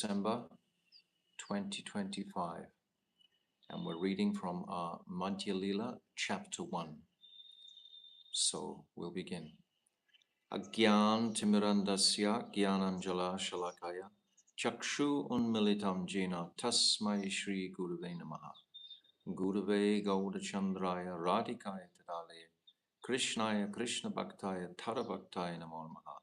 December 2025, and we're reading from our Madhya-lila chapter 1. So we'll begin. Agyan timirandasya gyananjala shalakaya chakshu unmilitam jena tasmai shri gurave namaha gurave gaudachandraya radhikaya tadale krishnaya krishna bhaktaya tarabhaktaya namo namaha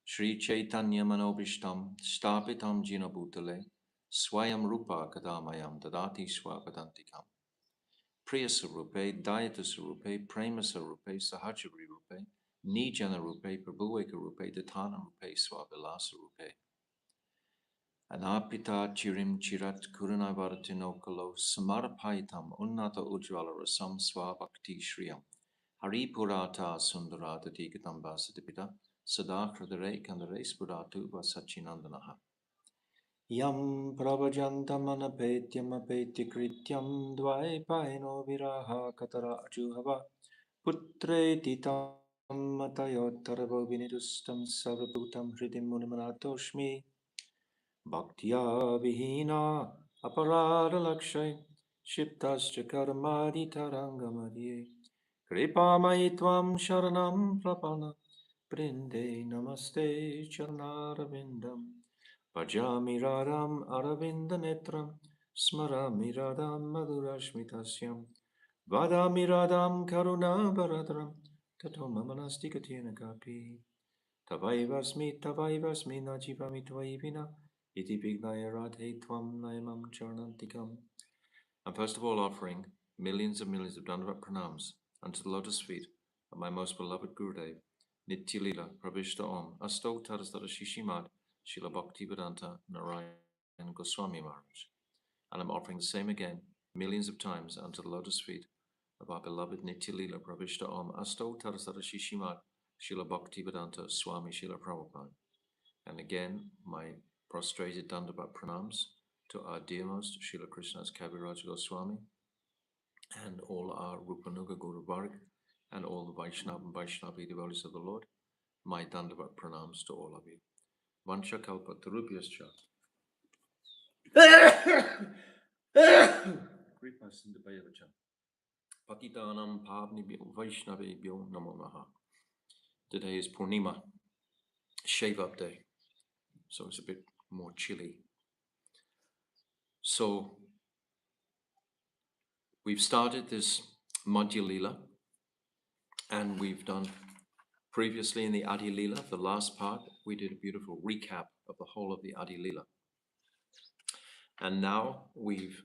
Shri Caitanya manobishtam stapitam jina bhutale swayam rupa kadamayam dadati swapadantikam Priya Sarupe, Dayata Sarupe, Prema Sarupe, Sahajari Rupe, Nijana Rupe, Prabhueka Rupe, Datana Rupe, Swavilasa Rupe. Anapita Chirim Chirat Kurunavaratino Samarapaitam Unnata Ujvala Rasam Swabhakti Shriyam Haripurata Sundarata Tikatam Vasadipita Sadakradare Kandare Spuratu Vasachinandanaha Yam Pravajantamanapetya Krityam Dvaipaino Viraha Katara Ajuhava Putre Titam Matayotaravo Vinidustam Sarabhutam Hridim Munimanatoshmi Bhaktya Vihina Aparada Lakshay Shiptascha Karmadi Tarangamadye Kripa Maitvam Sharanam Prapana Prinde Namaste Charnaravindam Bhajami Radham Aravinda Netram Smarami Radham Madhurashmitasyam Vadami Radham Karuna Bharadram Tato Mamanasti Katyena Kapi Tavaivasmi Najivami Tvaivina Iti Vignaya Radhe Tvam Naimam Charnantikam. I'm first of all offering millions of Dandavat pranams unto the lotus feet of my most beloved Gurudev, Nitya-lila, Pravishta Om, Asto Tarasdara Shishimad, Srila Bhaktivedanta Narayan Goswami Maharaj. And I'm offering the same again, millions of times, unto the lotus feet of our beloved Nitya-lila, Pravishta Om, Asto Tarasdara Shishimad, Srila Bhaktivedanta Swami Srila Prabhupada. And again, my prostrated Dandavat pranams to our dearmost Srila Krishnadas Kaviraj Goswami and all our Rupanuga Guru Varg and all the Vaishnava and Vaishnavi devotees of the Lord. My Dandavat pranams to all of you. Vancha kalpa tarubhyascha. Kripa sindhubhayavacha. Patitanam pavnibhyo Vaishnavebhyo namo namaha. Today is Purnima, shave up day, so it's a bit more chilly. So we've started this Madhya-lila, and we've done previously in the Adi-lila, the last part, we did a beautiful recap of the whole of the Adi-lila. And now we've,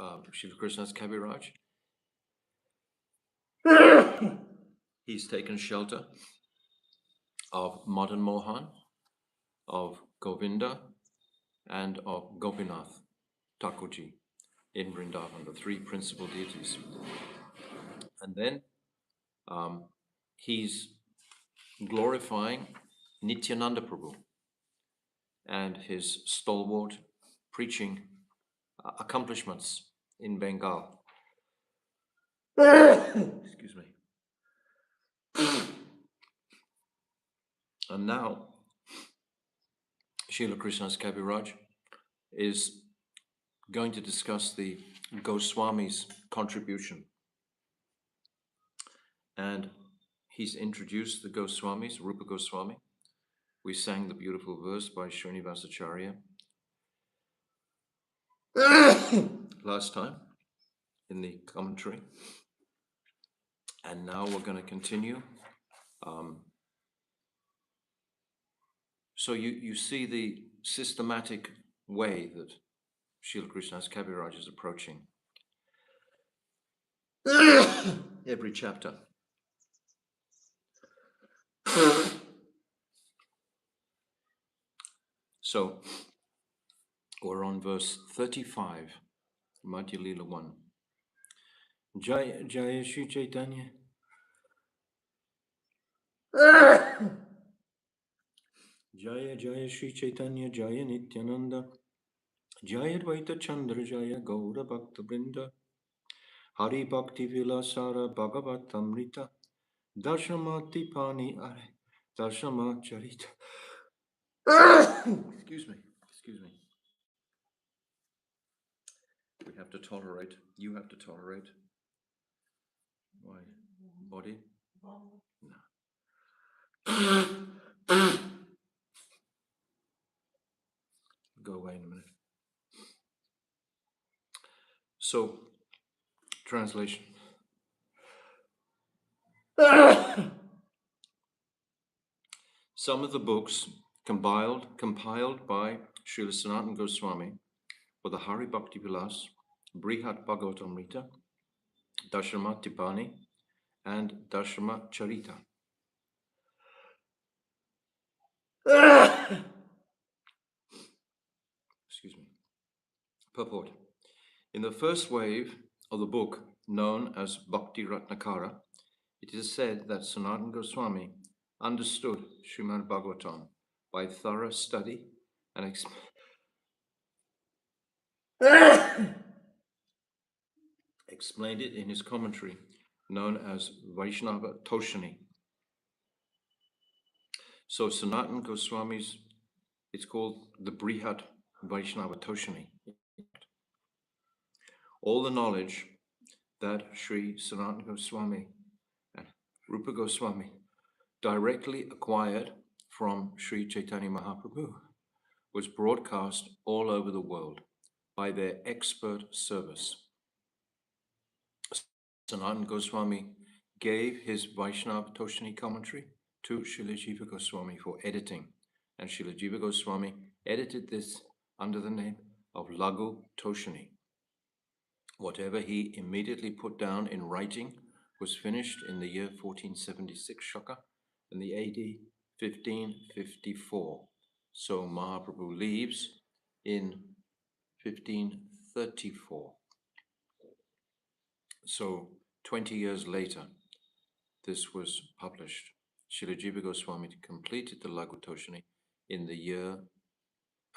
Srila Krishnadas Kaviraj, he's taken shelter of Madan Mohan, of Govinda, and of Gopinath Thakurji in Vrindavan, the three principal deities. And then he's glorifying Nityananda Prabhu and his stalwart preaching accomplishments in Bengal. Excuse me. And now Srila Krishnadas Kaviraj is going to discuss the Goswami's contribution. And he's introduced the Goswamis, Rupa Goswami. We sang the beautiful verse by Srinivasacharya last time in the commentary. And now we're going to continue. So you see the systematic way that Srila Krishnadas Kaviraj is approaching every chapter. So we're on verse 35, Madhya-lila 1. Jaya Jaya Shri Caitanya. Jaya Jaya Shri Caitanya Jaya Nityananda. Jaya Dvaita Chandra Jaya Gaura Bhakta Brinda. Hari Bhakti Vilasara Bhagavatamrita. Darshamati Pani Are. Darshama Charita. Excuse me. have to tolerate. You have to tolerate. Why? Body? No. Go away in a minute. So, translation. Some of the books compiled by Srila Sanatana Goswami were the Hari Bhakti Vilas, Brihat Bhagavatamrita, Dashrama Tipani, and Dashrama Charita. Excuse me. Purport. In the first wave of the book, known as Bhakti Ratnakara, it is said that Sanatana Goswami understood Srimad Bhagavatam by thorough study and explained it in his commentary, known as Vaishnava Toshani. So Sanatana Goswami's, it's called the Brihat Vaishnava Toshani. All the knowledge that Sri Sanatana Goswami and Rupa Goswami directly acquired from Sri Caitanya Mahaprabhu was broadcast all over the world by their expert service. Sanatana Goswami gave his Vaishnava Toshani commentary to Srila Jiva Goswami for editing, and Srila Jiva Goswami edited this under the name of Lagu Toshani. Whatever he immediately put down in writing was finished in the year 1476 Shaka and the AD 1554. So Mahaprabhu leaves in 1534. So 20 years later, this was published. Srila Jiva Goswami completed the Lagu Toshani in the year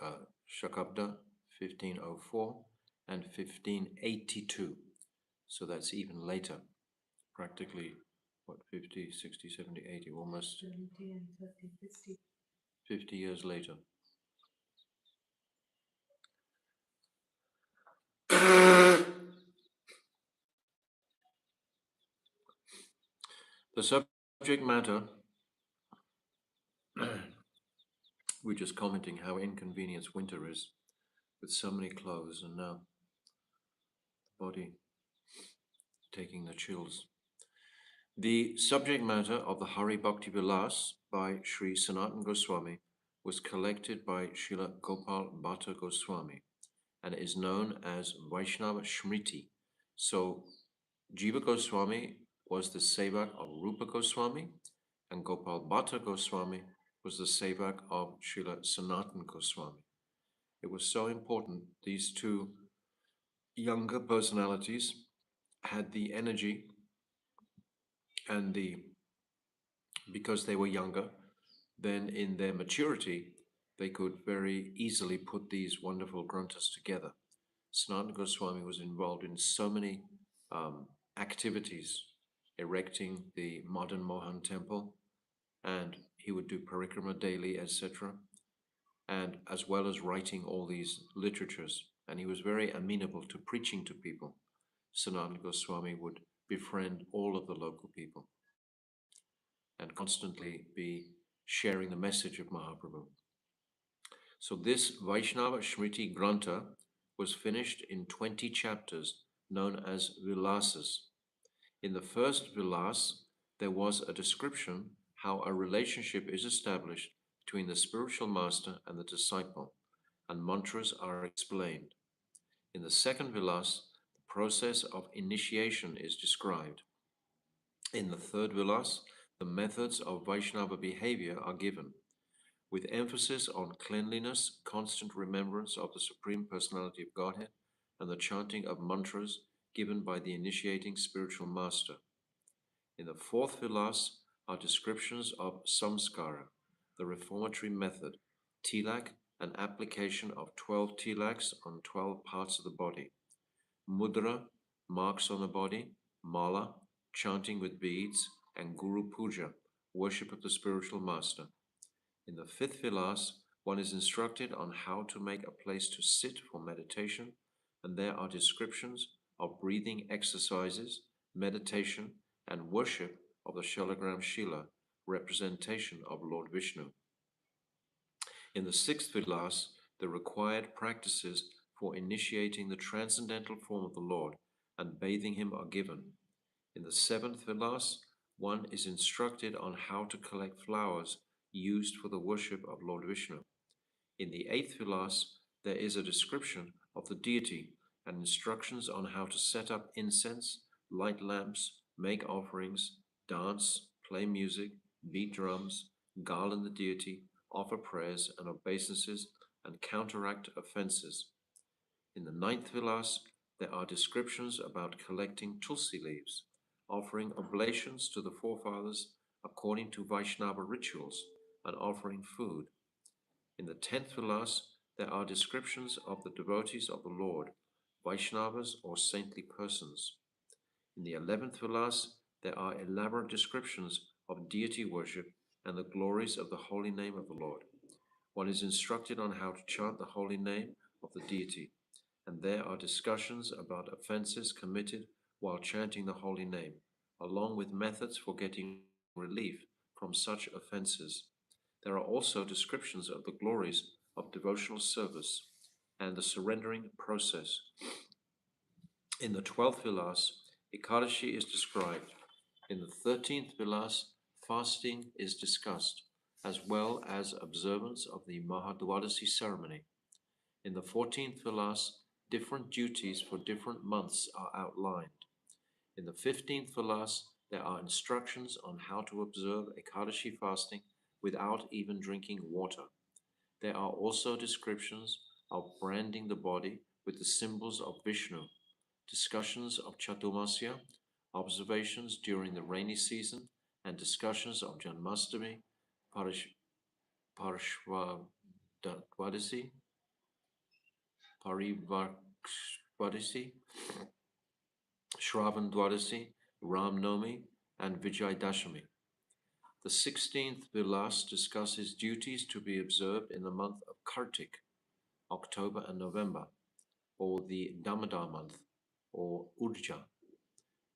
Shakabda 1504 and 1582. So that's even later, practically, what, 50, 60, 70, 80, almost 20 and 30, 50. 50 years later. The subject matter, we're just commenting how inconvenient winter is with so many clothes and now the body taking the chills. The subject matter of the Hari Bhakti Vilas by Sri Sanatana Goswami was collected by Srila Gopal Bhatta Goswami and is known as Vaishnava Smriti. So Jiva Goswami was the Sevak of Rupa Goswami and Gopal Bhatta Goswami was the Sevak of Srila Sanatana Goswami. It was so important. These two younger personalities had the energy and because they were younger, then in their maturity, they could very easily put these wonderful granthas together. Sanatana Goswami was involved in so many activities, erecting the modern Mohan temple, and he would do parikrama daily, etc., and as well as writing all these literatures. And he was very amenable to preaching to people. Sanatana Goswami would befriend all of the local people and constantly be sharing the message of Mahaprabhu. So this Vaishnava Smriti Grantha was finished in 20 chapters known as Vilasas. In the first Vilas, there was a description how a relationship is established between the spiritual master and the disciple, and mantras are explained. In the second Vilas, the process of initiation is described. In the third Vilas, the methods of Vaishnava behavior are given, with emphasis on cleanliness, constant remembrance of the Supreme Personality of Godhead, and the chanting of mantras given by the initiating spiritual master. In the fourth Vilas are descriptions of samskara, the reformatory method, tilak, an application of 12 tilaks on 12 parts of the body, mudra, marks on the body, mala, chanting with beads, and guru puja, worship of the spiritual master. In the fifth Vilas, one is instructed on how to make a place to sit for meditation and there are descriptions of breathing exercises, meditation, and worship of the Shalagram Shila, representation of Lord Vishnu. In the sixth Vilas, the required practices for initiating the transcendental form of the Lord and bathing him are given. In the seventh Vilas, one is instructed on how to collect flowers used for the worship of Lord Vishnu. In the eighth Vilas, there is a description of the deity and instructions on how to set up incense, light lamps, make offerings, dance, play music, beat drums, garland the deity, offer prayers and obeisances, and counteract offenses. In the ninth Vilas, there are descriptions about collecting tulsi leaves, offering oblations to the forefathers according to Vaishnava rituals, and offering food. In the 10th Vilas, there are descriptions of the devotees of the Lord, Vaishnavas or saintly persons. In the 11th Vilas, there are elaborate descriptions of deity worship and the glories of the holy name of the Lord. One is instructed on how to chant the holy name of the deity, and there are discussions about offenses committed while chanting the holy name, along with methods for getting relief from such offenses. There are also descriptions of the glories of devotional service and the surrendering process. In the 12th Vilas, Ekadashi is described. In the 13th Vilas, fasting is discussed, as well as observance of the Mahadwadasi ceremony. In the 14th Vilas, different duties for different months are outlined. In the 15th Vilas, there are instructions on how to observe Ekadashi fasting without even drinking water. There are also descriptions of branding the body with the symbols of Vishnu, discussions of Chaturmasya, observations during the rainy season, and discussions of Janmastami, Parishvadasi, Parivakshvadasi, Shravan Dwadasi, Ram Nomi, and Vijay Dashami. The 16th Vilas discusses duties to be observed in the month of Kartik, October and November, or the Damodar month, or Urja,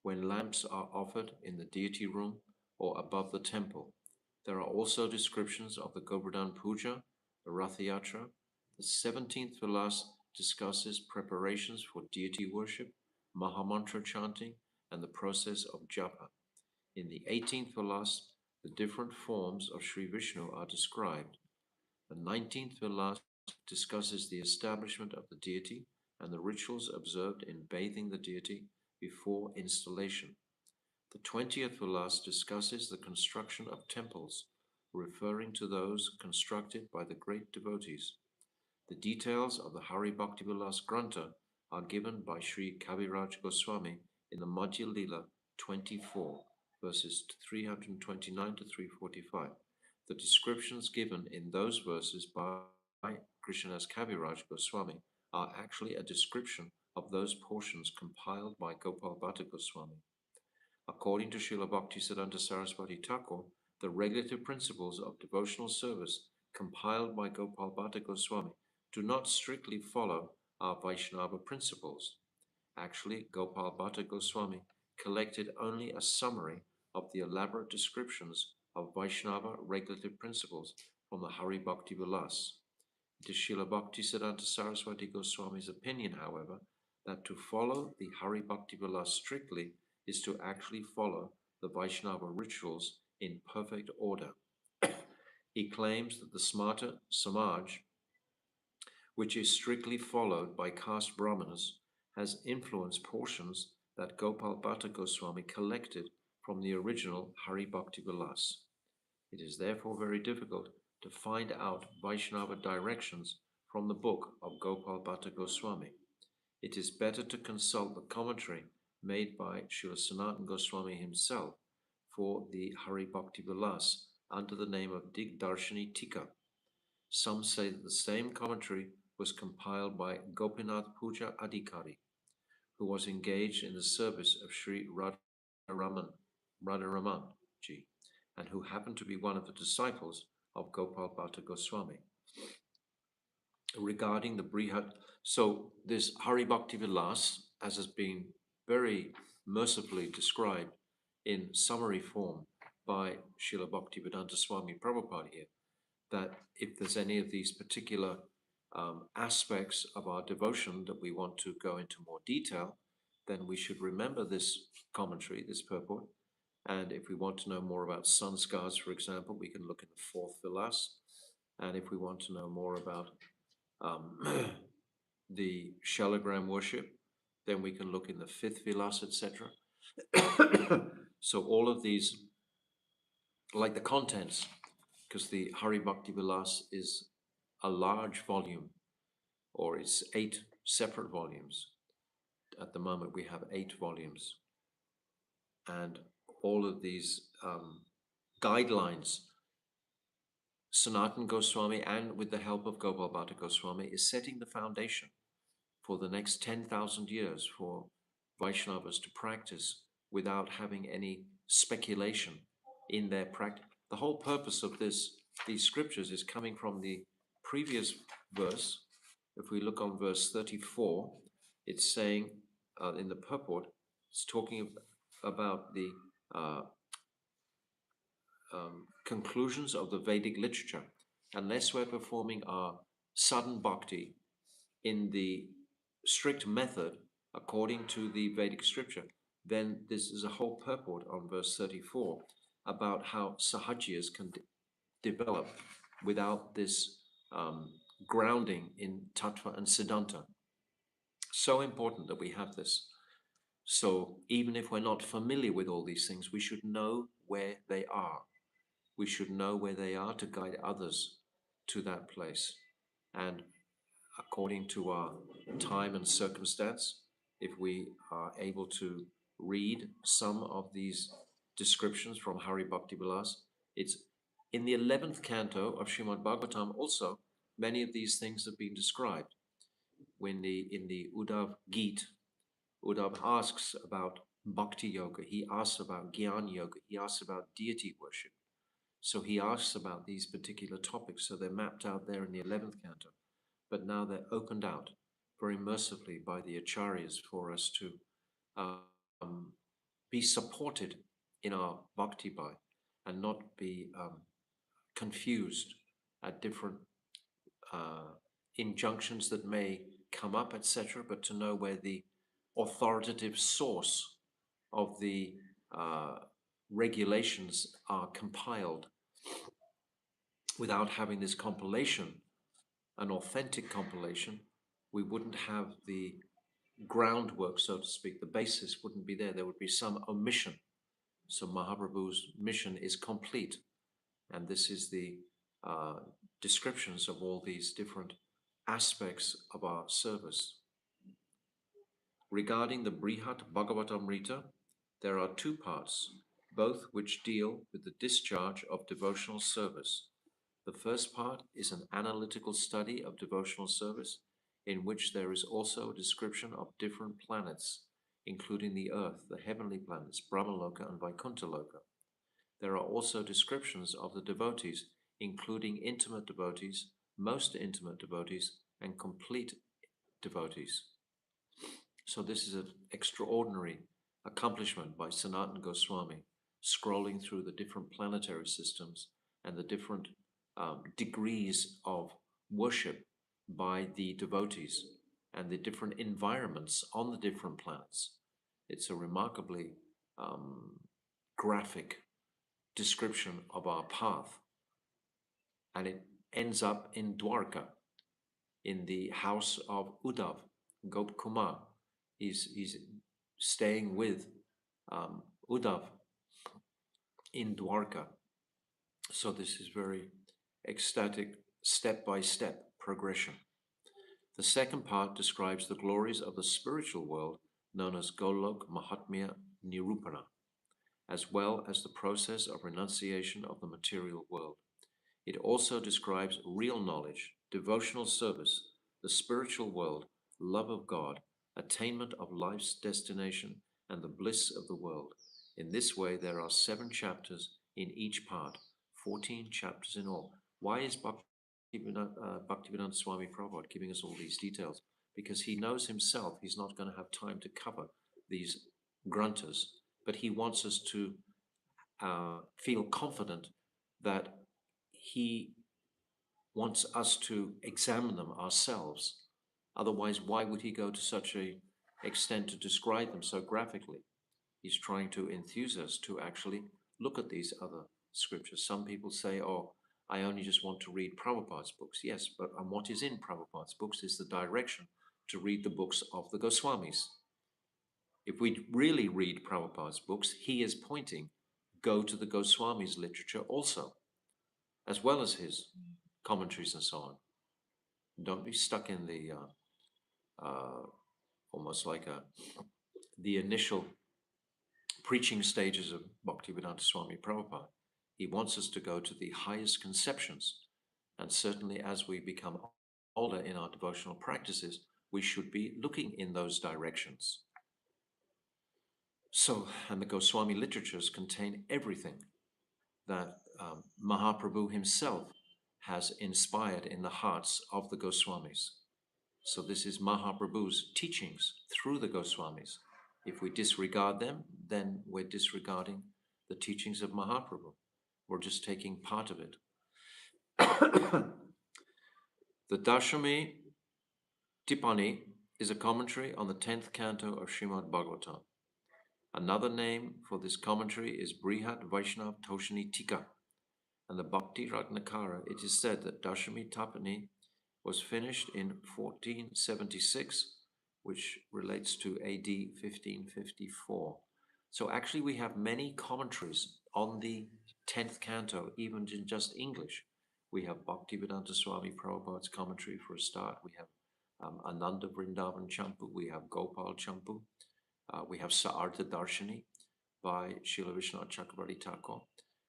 when lamps are offered in the deity room or above the temple. There are also descriptions of the Govardhan Puja, the Rath Yatra. The 17th Vilas discusses preparations for deity worship, Mahamantra chanting, and the process of japa. In the 18th Vilas, the different forms of Sri Vishnu are described. The 19th Vilas discusses the establishment of the deity and the rituals observed in bathing the deity before installation. The 20th Vilas discusses the construction of temples, referring to those constructed by the great devotees. The details of the Hari Bhakti Vilas Grantha are given by Sri Kaviraj Goswami in the Madhya-lila 24, verses 329 to 345. The descriptions given in those verses by Krishnadas Kaviraj Goswami are actually a description of those portions compiled by Gopal Bhatta Goswami. According to Srila Bhaktisiddhanta Saraswati Thakur, the regulative principles of devotional service compiled by Gopal Bhatta Goswami do not strictly follow our Vaishnava principles. Actually, Gopal Bhatta Goswami collected only a summary of the elaborate descriptions of Vaishnava regulative principles from the Hari Bhakti Vilas. It is Srila Bhaktisiddhanta Saraswati Goswami's opinion, however, that to follow the Hari Bhakti Vilas strictly is to actually follow the Vaishnava rituals in perfect order. He claims that the Smarta Samaj, which is strictly followed by caste brahmanas, has influenced portions that Gopal Bhatta Goswami collected from the original Hari Bhakti Vilas. It is therefore very difficult to find out Vaishnava directions from the book of Gopal Bhatta Goswami. It is better to consult the commentary made by Srila Sanatana Goswami himself for the Hari Bhakti Vilas under the name of Digdarshani Tika. Some say that the same commentary was compiled by Gopinath Puja Adhikari, who was engaged in the service of Sri Radharaman Ji, and who happened to be one of the disciples of Gopal Bhatta Goswami. regarding the Brihat. So this Hari Bhakti Vilas, as has been very mercifully described in summary form by Srila Bhaktivedanta Swami Prabhupada here, that if there's any of these particular aspects of our devotion that we want to go into more detail, then we should remember this commentary, this purport. And if we want to know more about sanskars, for example, we can look in the fourth vilas. And if we want to know more about um, the Shalagram worship, then we can look in the fifth vilas, etc. So all of these, like the contents, because the Hari Bhakti Vilas is a large volume, or it's 8 separate volumes. At the moment, we have 8 volumes, and all of these guidelines, Sanatana Goswami, and with the help of Gopal Bhatta Goswami, is setting the foundation for the next 10,000 years for Vaishnavas to practice without having any speculation in their practice. The whole purpose of these scriptures is coming from the previous verse. If we look on verse 34, it's saying in the purport, it's talking about the uh, conclusions of the Vedic literature. Unless we're performing our sadhana bhakti in the strict method according to the Vedic scripture, then this is a whole purport on verse 34 about how sahajiyas can develop without this grounding in tattva and siddhanta. So important that we have this. So even if we're not familiar with all these things, we should know where they are. We should know where they are to guide others to that place. And according to our time and circumstance, if we are able to read some of these descriptions from Hari Bhakti Vilas, it's in the 11th canto of Srimad Bhagavatam also, many of these things have been described. When in the Uddhav Geet, Uddhav asks about Bhakti Yoga, he asks about Gyan Yoga, he asks about deity worship. So he asks about these particular topics, so they're mapped out there in the 11th canto. But now they're opened out very mercifully by the acharyas for us to be supported in our bhakti by and not be confused at different injunctions that may come up, etc., but to know where the authoritative source of the regulations are compiled without having this compilation, an authentic compilation, we wouldn't have the groundwork, so to speak, the basis wouldn't be there. There would be some omission. So Mahaprabhu's mission is complete. And this is the descriptions of all these different aspects of our service. Regarding the Brihat Bhagavatamrita, there are 2 parts, both which deal with the discharge of devotional service. The first part is an analytical study of devotional service, in which there is also a description of different planets, including the earth, the heavenly planets, Brahmaloka and Vaikuntha-loka. There are also descriptions of the devotees, including intimate devotees, most intimate devotees, and complete devotees. So this is an extraordinary accomplishment by Sanatana Goswami, scrolling through the different planetary systems and the different degrees of worship by the devotees and the different environments on the different planets. It's a remarkably graphic description of our path. And it ends up in Dwarka, in the house of Uddhav, Gop Kumar. He's staying with Uddhav in Dwarka. So this is very ecstatic, step-by-step progression. The second part describes the glories of the spiritual world known as Golok Mahatmya Nirupana, as well as the process of renunciation of the material world. It also describes real knowledge, devotional service, the spiritual world, love of God, attainment of life's destination, and the bliss of the world. In this way, there are 7 chapters in each part, 14 chapters in all. Why is Bhakti Bhaktivedanta Swami Prabhupada giving us all these details because he knows himself he's not going to have time to cover these gruntas, but he wants us to feel confident that he wants us to examine them ourselves. Otherwise, why would he go to such a extent to describe them so graphically? He's trying to enthuse us to actually look at these other scriptures. Some people say, oh, I only just want to read Prabhupada's books. Yes, but what is in Prabhupada's books is the direction to read the books of the Goswamis. If we really read Prabhupada's books, he is pointing, go to the Goswamis' literature also, as well as his commentaries and so on. Don't be stuck in the almost like the initial preaching stages of Bhaktivedanta Swami Prabhupada. He wants us to go to the highest conceptions. And certainly as we become older in our devotional practices, we should be looking in those directions. So, and the Goswami literatures contain everything that Mahaprabhu himself has inspired in the hearts of the Goswamis. So this is Mahaprabhu's teachings through the Goswamis. If we disregard them, then we're disregarding the teachings of Mahaprabhu. We're just taking part of it. The Dashami Tipani is a commentary on the 10th canto of Srimad Bhagavatam. Another name for this commentary is Brihat Vaishnav Toshani Tika. And the Bhakti Ratnakara, it is said that Dashami Tapani was finished in 1476, which relates to AD 1554. So actually we have many commentaries on the 10th canto, even in just English. We have Bhaktivedanta Swami Prabhupada's commentary for a start. We have Ananda Vrindavan Champu. We have Gopal Champu. We have Sa'artha Darshani by Srila Vishwanath Chakravarti Thakur.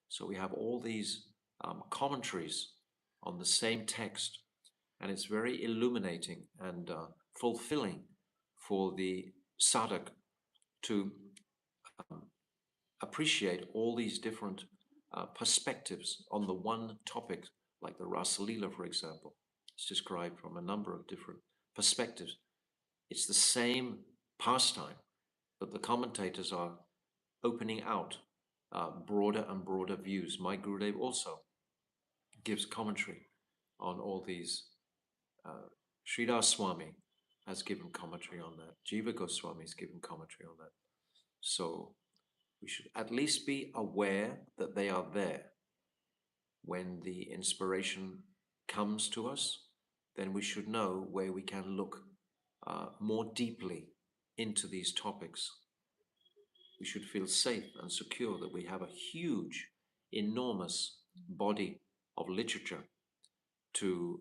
So we have all these commentaries on the same text, and it's very illuminating and fulfilling for the sadhak to appreciate all these different perspectives on the one topic, like the Rasa-lila, for example. It's described from a number of different perspectives. It's the same pastime, but the commentators are opening out broader and broader views. My Gurudev also gives commentary on all these. Sridhar Swami has given commentary on that. Jiva Goswami has given commentary on that. So we should at least be aware that they are there. When the inspiration comes to us, then we should know where we can look more deeply into these topics. We should feel safe and secure that we have a huge, enormous body of literature to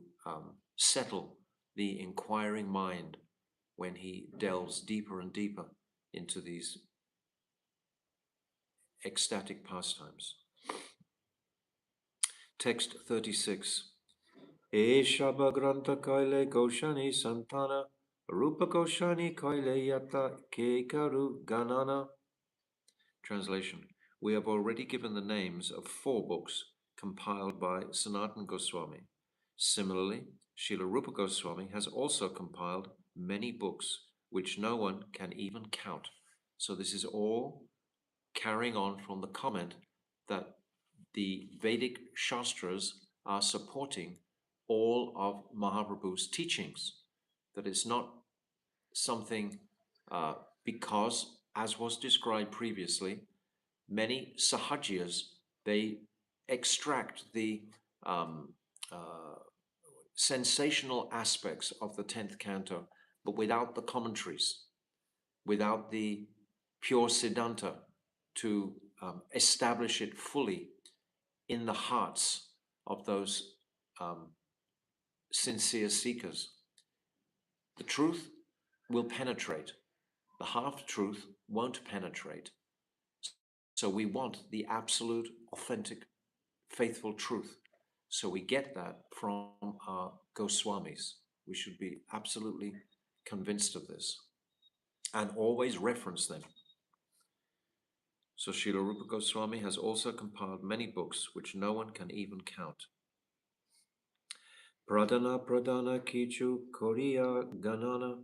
settle the inquiring mind when he delves deeper and deeper into these ecstatic pastimes. Text 36. Eshaba granta kaile goshani santana rupa goshani kaile yata kekaru ganana. Translation. We have already given the names of 4 books compiled by Sanatana Goswami. Similarly, Srila Rupa Goswami has also compiled many books which no one can even count. So this is all carrying on from the comment that the Vedic Shastras are supporting all of Mahaprabhu's teachings. That it's not something because, as was described previously, many sahajias, they extract the sensational aspects of the 10th canto, but without the commentaries, without the pure siddhanta to establish it fully in the hearts of those sincere seekers. The truth will penetrate. The half-truth won't penetrate. So we want the absolute, authentic, faithful truth. So we get that from our Goswamis. We should be absolutely convinced of this and always reference them. So Srila Rupa Goswami has also compiled many books which no one can even count. Pradana Pradana Kichu Korea Ganana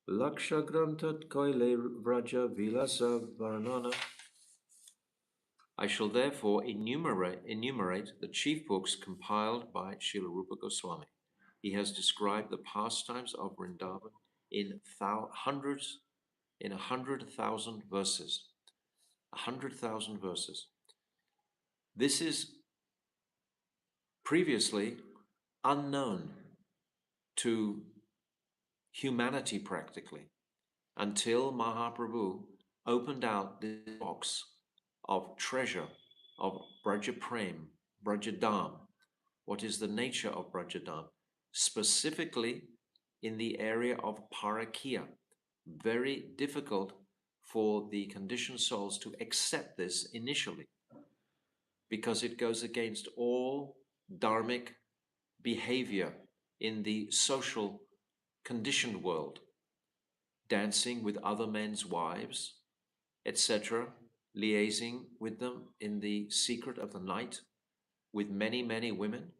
Laksha Grantat Koile Vraja Vilasa Varnana. I shall therefore enumerate the chief books compiled by Srila Rupa Goswami. He has described the pastimes of Vrindavan in hundreds, in 100,000 verses. 100,000 verses. This is previously unknown to humanity practically until Mahaprabhu opened out this box of treasure of Braja Prem, Brajadam. What is the nature of Brajadam? Specifically in the area of Parakia. Very difficult for the conditioned souls to accept this initially because it goes against all dharmic behavior in the social conditioned world, dancing with other men's wives, etc., liaising with them in the secret of the night with many, many women.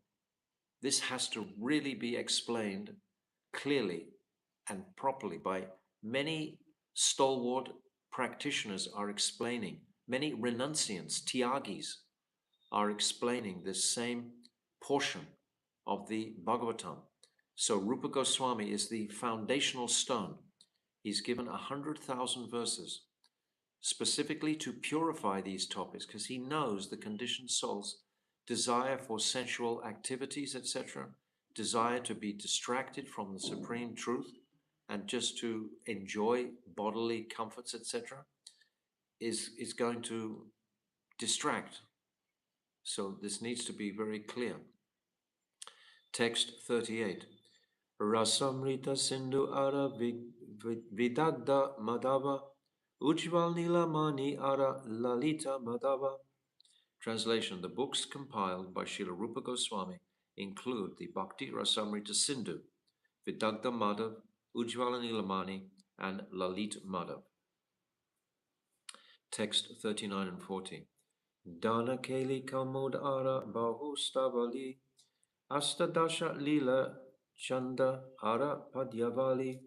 This has to really be explained clearly and properly by many stalwart practitioners are explaining, many renunciants, tyagis, are explaining this same portion of the Bhagavatam. So Rupa Goswami is the foundational stone. He's given 100,000 verses specifically to purify these topics because he knows the conditioned soul's desire for sensual activities, etc., desire to be distracted from the supreme truth and just to enjoy bodily comforts, etc., is going to distract. So this needs to be very clear. Text 38. Rasamrita Sindhu Ara Vidagda Madhava Ujval Nilamani Ara Lalita Madhava. Translation. The books compiled by Srila Rupa Goswami include the Bhakti Rasamrita Sindhu, Vidagda Madhav, Ujvala Nilamani, and Lalit Madhav. Text 39 and 40. Dana Keli Kamod Ara Bahu Stavali Astadasha Lila Chanda Ara Padyavali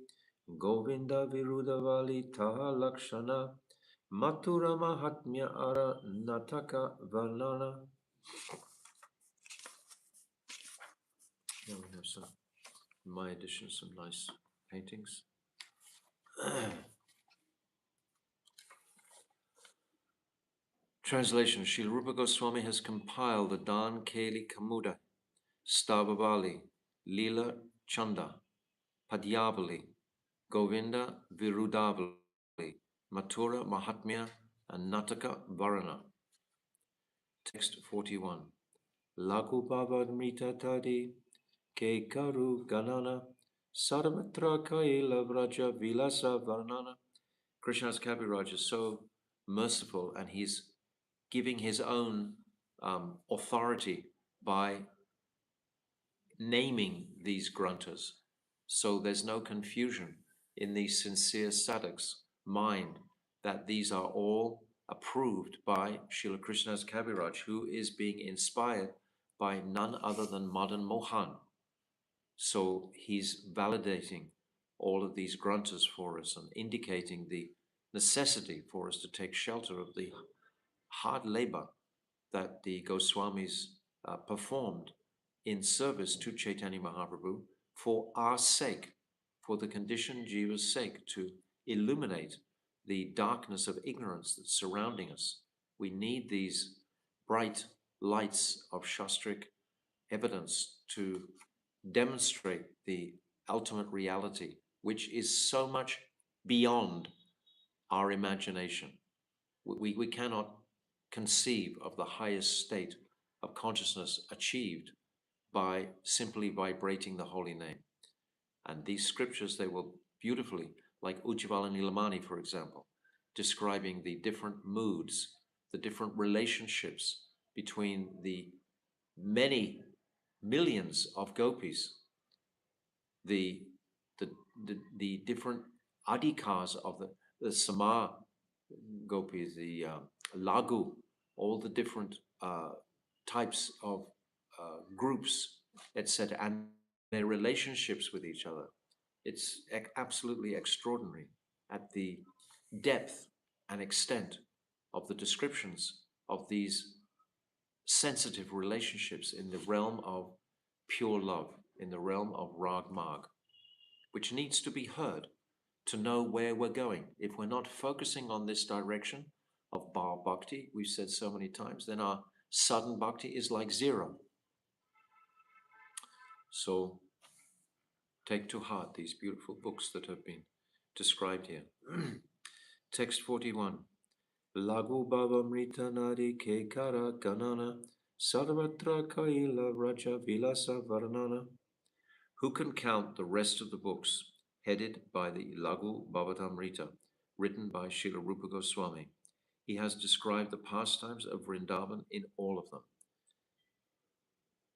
Govinda Virudavali Taha Lakshana Mathura Mahatmya Ara Nataka Varnana. Here we have some, in my edition, some nice paintings. Translation. Srila Rupa Goswami has compiled the Dan Keli Kamuda, Stavavali, Lila Chanda, Padyavali, Govinda Virudavali, Mathura Mahatmya, and Nataka Varana. Text 41. Lagu Bhavamrita Tadi, Ke Karu Ganana, Sarvatra Kaila Vraja Vilasa Varnana. Krishna's Kaviraj is so merciful and he's giving his own authority by naming these gruntas. So there's no confusion in the sincere sadhaks' mind that these are all approved by Srila Krishna's Kaviraj, who is being inspired by none other than Madan Mohan. So he's validating all of these gruntas for us and indicating the necessity for us to take shelter of the hard labor that the Goswamis performed in service to Chaitanya Mahaprabhu for our sake, for the conditioned jiva's sake, to illuminate the darkness of ignorance that's surrounding us. We need these bright lights of Shastric evidence to demonstrate the ultimate reality, which is so much beyond our imagination. We cannot conceive of the highest state of consciousness achieved by simply vibrating the holy name. And these scriptures, they will beautifully, like Ujjvala Nilamani, for example, describing the different moods, the different relationships between the many millions of gopis, the the different adhikas of the Sama gopis, the Lagu, all the different types of groups, etc., and their relationships with each other. It's absolutely extraordinary at the depth and extent of the descriptions of these sensitive relationships in the realm of pure love, in the realm of Rag Marg, which needs to be heard to know where we're going. If we're not focusing on this direction of Bhava Bhakti, we've said so many times, then our sudden Bhakti is like zero. So take to heart these beautiful books that have been described here. Text 41. Lagu Baba Mrita Nadi Kekara Ganana Sarvatra Kaila Raja Vilasa Varnana. Who can count the rest of the books headed by the Lagu Bhavatamrita, written by Srila Rupa Goswami? He has described the pastimes of Vrindavan in all of them.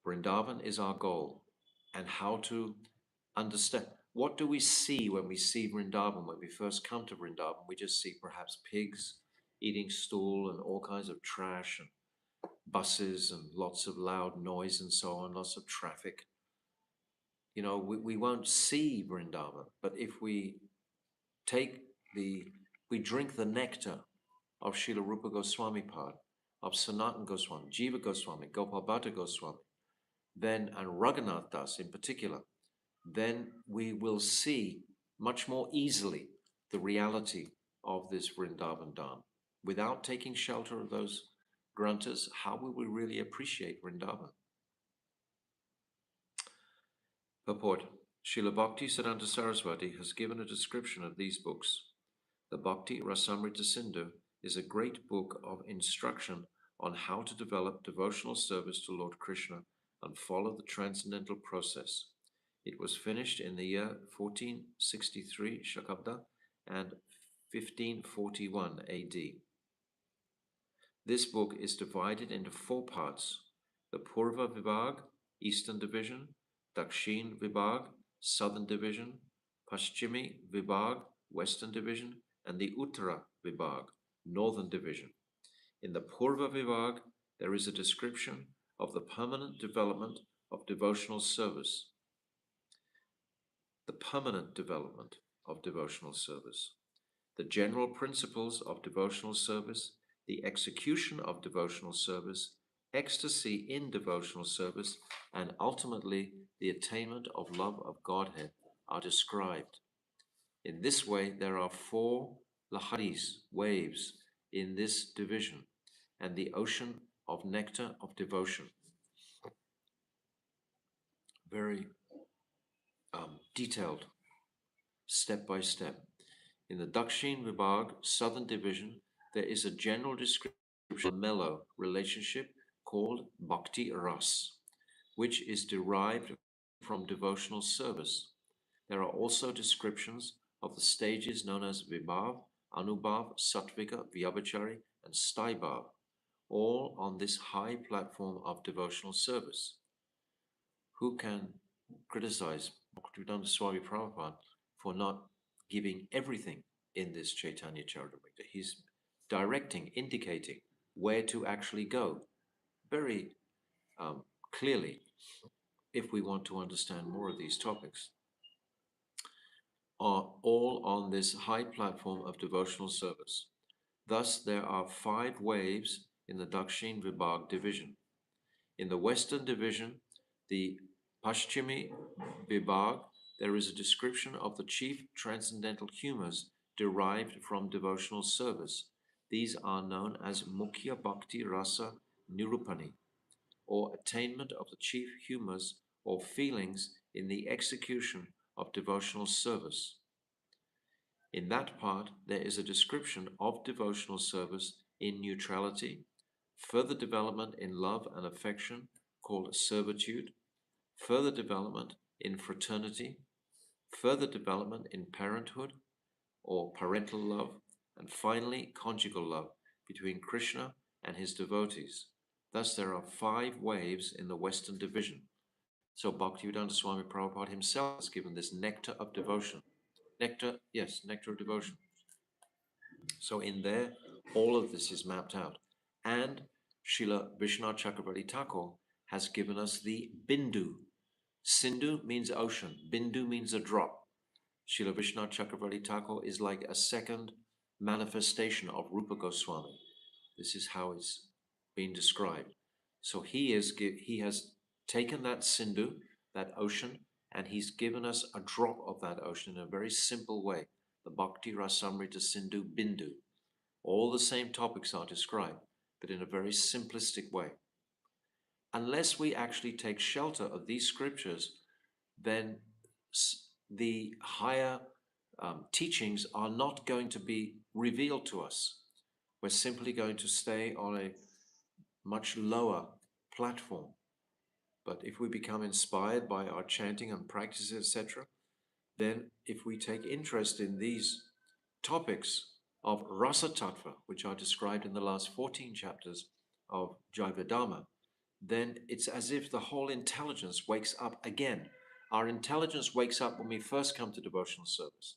Vrindavan is our goal, and how to understand. What do we see when we see Vrindavan? When we first come to Vrindavan, we just see perhaps pigs eating stool and all kinds of trash and buses and lots of loud noise and so on, lots of traffic. You know, we won't see Vrindavan, but if we we drink the nectar of Srila Rupa Goswami Pad, of Sanatan Goswami, Jiva Goswami, Gopal Bhatta Goswami, then, and Raghunath Das in particular, then we will see much more easily the reality of this Vrindavan Dham. Without taking shelter of those grantas, how will we really appreciate Vrindavan? Purport. Srila Bhakti Siddhanta Saraswati has given a description of these books. The Bhakti Rasamrita Sindhu is a great book of instruction on how to develop devotional service to Lord Krishna and follow the transcendental process. It was finished in the year 1463 Shakabda and 1541 AD. This book is divided into 4 parts: the Purva Vibhag, Eastern Division; Dakshin Vibhag, Southern Division; Paschimi Vibhag, Western Division; and the Uttara Vibhag, Northern Division. In the Purva Vibhag, there is a description of the permanent development of devotional service. The permanent development of devotional service, the general principles of devotional service, the execution of devotional service, ecstasy in devotional service, and ultimately the attainment of love of Godhead are described. In this way, there are 4 laharis, waves, in this division, and the ocean of nectar of devotion. Very detailed, step by step. In the Dakshin Vibhag, Southern Division, there is a general description of a mellow relationship called Bhakti Ras, which is derived from devotional service. There are also descriptions of the stages known as Vibhav, Anubhav, Sattvika, Vyabhachari, and Staibhav, all on this high platform of devotional service. Who can criticize Tridandi Swami Prabhupada for not giving everything in this Caitanya Charitamrta? He's directing, indicating where to actually go very clearly if we want to understand more of these topics. Are all on this high platform of devotional service. Thus, there are 5 waves in the Dakshin Vibhag division. In the Western division, the Paschimi Vibhag, there is a description of the chief transcendental humors derived from devotional service. These are known as Mukhya Bhakti Rasa Nirupani, or attainment of the chief humors or feelings in the execution of devotional service. In that part, there is a description of devotional service in neutrality, further development in love and affection called servitude, further development in fraternity, further development in parenthood or parental love, and finally conjugal love between Krishna and his devotees. Thus, there are 5 waves in the Western division. So Bhaktivedanta Swami Prabhupada himself has given this nectar of devotion. Nectar, yes, nectar of devotion. So in there, all of this is mapped out. And Srila Vishwanath Chakravarti Thakur has given us the Bindu, Sindhu means ocean. Bindu means a drop. Srila Vishnu Chakravarti Thakur is like a second manifestation of Rupa Goswami. This is how it's been described. So he has taken that Sindhu, that ocean, and he's given us a drop of that ocean in a very simple way. The Bhakti Rasamrita Sindhu Bindu. All the same topics are described, but in a very simplistic way. Unless we actually take shelter of these scriptures, then the higher teachings are not going to be revealed to us. We're simply going to stay on a much lower platform. But if we become inspired by our chanting and practices, etc., then if we take interest in these topics of rasa tattva, which are described in the last 14 chapters of Jaivedama, then it's as if the whole intelligence wakes up again. Our intelligence wakes up when we first come to devotional service.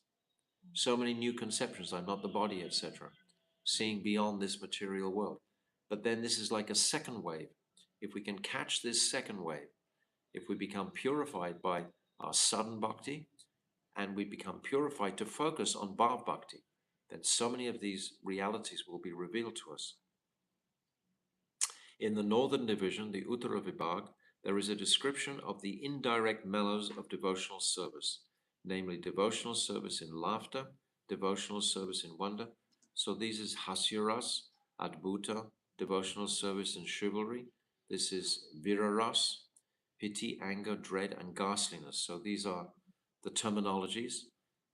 So many new conceptions, I'm not the body, etc., seeing beyond this material world. But then this is like a second wave. If we can catch this second wave, if we become purified by our sudden bhakti, and we become purified to focus on bhav bhakti, then so many of these realities will be revealed to us. In the northern division, the Uttara Vibhag, there is a description of the indirect mellows of devotional service, namely devotional service in laughter, devotional service in wonder. So these is Hasyaras, Adbhuta, devotional service in chivalry. This is Viraras, pity, anger, dread, and ghastliness. So these are the terminologies.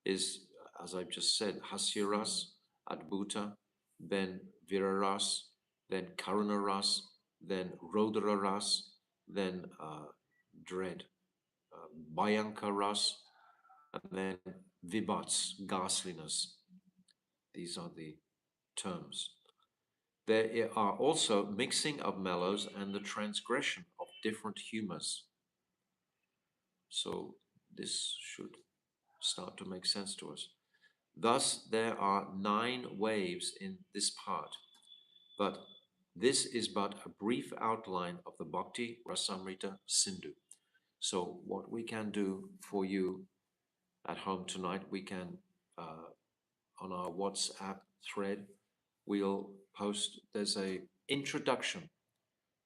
Is, as I've just said, Hasyaras, Adbhuta, then Viraras, then Karunaras, then Rodra Ras, then dread, Bhayanka Ras, and then Vibhats, ghastliness. These are the terms. There are also mixing of mellows and the transgression of different humors. So this should start to make sense to us. Thus, there are 9 waves in this part, but this is but a brief outline of the Bhakti Rasamrita Sindhu. So what we can do for you at home tonight, we can, on our WhatsApp thread, we'll post, there's a introduction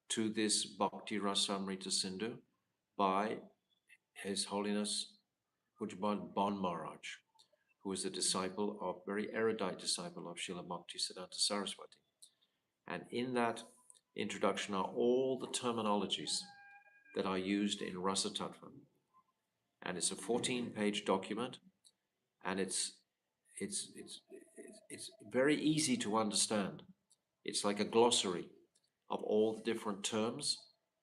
to this Bhakti Rasamrita Sindhu by His Holiness Ujjwal Bon Maharaj, who is a disciple of, very erudite disciple of Srila Bhakti Siddhanta Saraswati. And in that introduction are all the terminologies that are used in Rasa Tattva. And it's a 14-page document, and it's very easy to understand. It's like a glossary of all the different terms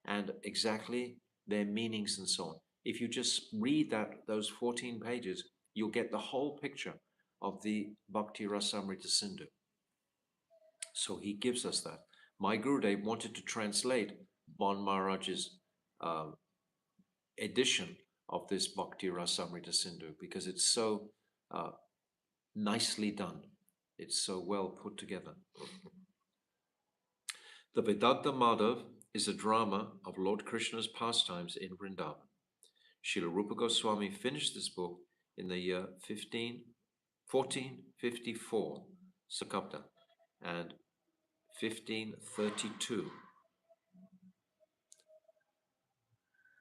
and exactly their meanings and so on. If you just read those 14 pages, you'll get the whole picture of the Bhakti Rasamrita Sindhu. So he gives us that. My Gurudev wanted to translate Bon Maharaj's edition of this Bhakti Rasamrita Sindhu because it's so nicely done. It's so well put together. The Vedanta Madhav is a drama of Lord Krishna's pastimes in Vrindavan. Srila Rupa Goswami finished this book in the year 1454, Sakapta, and 1532.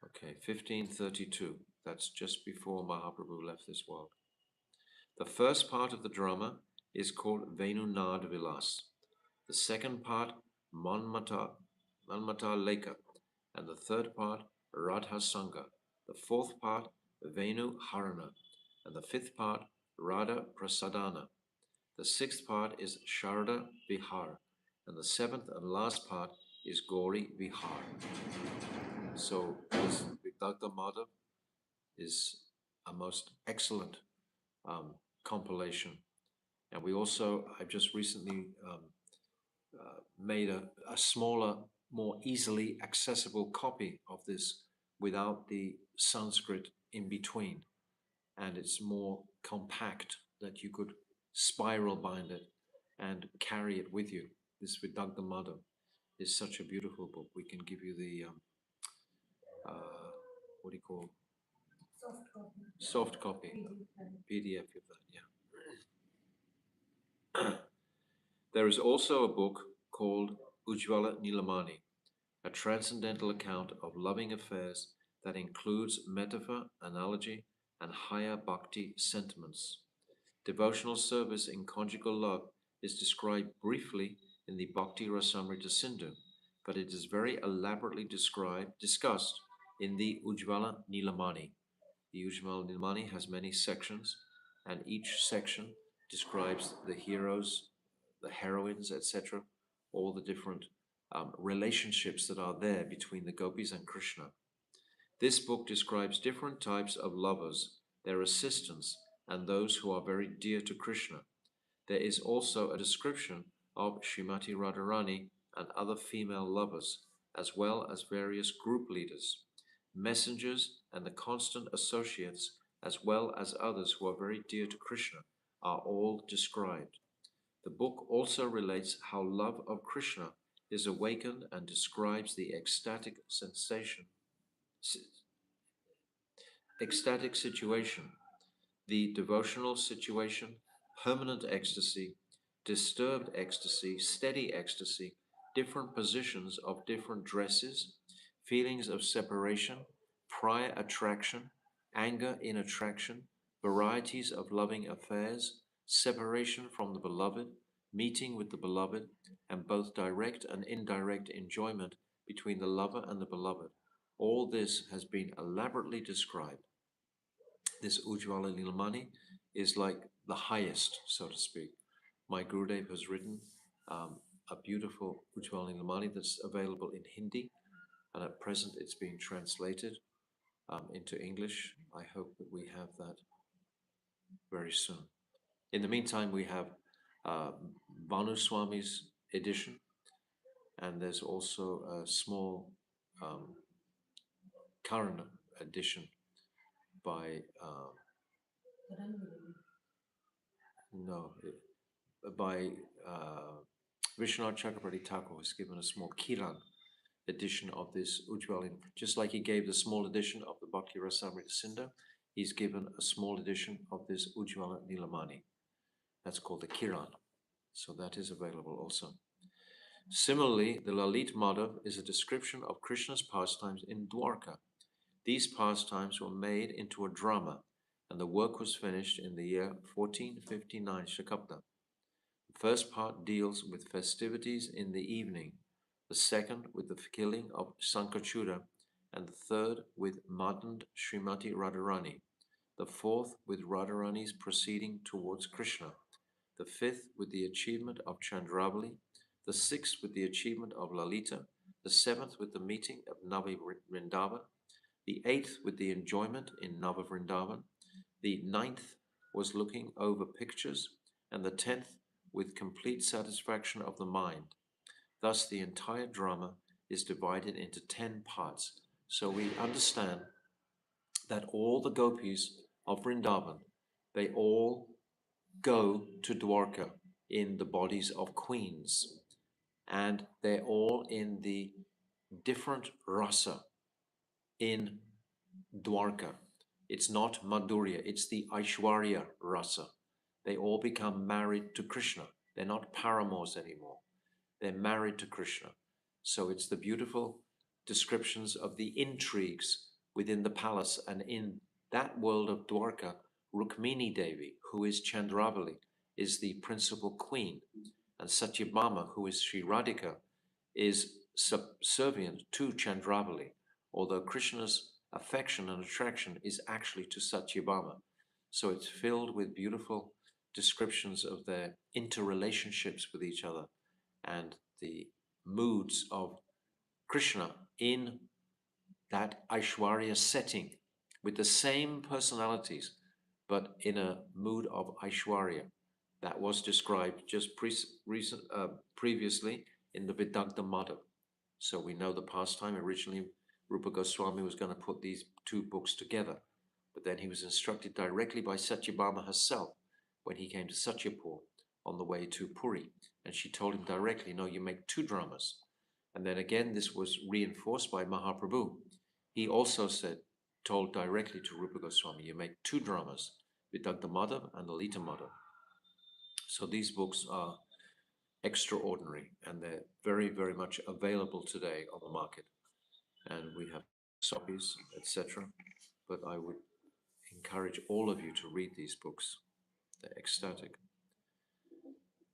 Okay, 1532. That's just before Mahaprabhu left this world. The first part of the drama is called Venunad Vilas. The second part, Manmata-lila, and the third part, Radha Sangha. The fourth part, Venu Harana, and the fifth part, Radha Prasadana. The sixth part is Sharada Vihar, and the seventh and last part is Gauri Vihar. So this Vedanta Madhav is a most excellent compilation. And we also, I've just recently made a smaller, more easily accessible copy of this without the Sanskrit in between. And it's more compact that you could spiral bind it and carry it with you. This Vedanta Madhav is such a beautiful book. We can give you the what do you call Soft copy. soft copy, PDF of that, yeah. There is also a book called Ujjvala Nilamani, a transcendental account of loving affairs that includes metaphor, analogy, and higher bhakti sentiments. Devotional service in conjugal love is described briefly in the Bhakti Rasamrita Sindhu, but it is very elaborately discussed in the Ujjvala Nilamani. The Ujjvala Nilamani has many sections, and each section describes the heroes, the heroines, etc., all the different relationships that are there between the gopis and Krishna. This book describes different types of lovers, their assistants, and those who are very dear to Krishna. There is also a description of Srimati Radharani and other female lovers, as well as various group leaders, messengers, and the constant associates, as well as others who are very dear to Krishna, are all described. The book also relates how love of Krishna is awakened and describes the ecstatic situation, the devotional situation, permanent ecstasy, disturbed ecstasy, steady ecstasy, different positions of different dresses, feelings of separation, prior attraction, anger in attraction, varieties of loving affairs, separation from the beloved, meeting with the beloved, and both direct and indirect enjoyment between the lover and the beloved. All this has been elaborately described. This Ujjvala Nilamani is like the highest, so to speak. My Gurudev has written a beautiful Ujjvala Nilamani that's available in Hindi, and at present it's being translated into English. I hope that we have that very soon. In the meantime, we have Bhanu Swami's edition, and there's also a small current edition by by Vishwanath Chakrabarti Thakur has given a small Kiran edition of this Ujjvala. Just like he gave the small edition of the Bhakti Rasamrita Sindhu, he's given a small edition of this Ujjvala Nilamani. That's called the Kiran. So that is available also. Similarly, the Lalit Madhav is a description of Krishna's pastimes in Dwarka. These pastimes were made into a drama, and the work was finished in the year 1459 Shakabda. The first part deals with festivities in the evening, the second with the killing of Sankachuda, and the third with Madand Srimati Radharani, the fourth with Radharani's proceeding towards Krishna, the fifth with the achievement of Chandravali, the sixth with the achievement of Lalita, the seventh with the meeting of Navi Vrindavan, the eighth with the enjoyment in Nava Vrindavan, the ninth was looking over pictures, and the 10th with complete satisfaction of the mind. Thus, the entire drama is divided into 10 parts. So we understand that all the gopis of Vrindavan, they all go to Dwarka in the bodies of queens, and they're all in the different rasa in Dwarka. It's not Madhurya, it's the Aishwarya rasa. They all become married to Krishna. They're not paramours anymore. They're married to Krishna. So it's the beautiful descriptions of the intrigues within the palace. And in that world of Dwarka, Rukmini Devi, who is Chandravali, is the principal queen. And Satyabhama, who is Sri Radhika, is subservient to Chandravali, although Krishna's affection and attraction is actually to Satyabhama. So it's filled with beautiful descriptions of their interrelationships with each other and the moods of Krishna in that Aishwarya setting with the same personalities, but in a mood of Aishwarya. That was described just previously in the Vidagdha Madhav. So we know the pastime. Originally, Rupa Goswami was going to put these two books together, but then he was instructed directly by Satyabhama herself when he came to Satyapur on the way to Puri. And she told him directly, no, you make two dramas. And then again, this was reinforced by Mahaprabhu. He also said, told directly to Rupa Goswami. You make two dramas, Vidagdha Madhav and Lalita Madhav. So these books are extraordinary, and they're very, very much available today on the market. And we have copies, etc. But I would encourage all of you to read these books. They're ecstatic.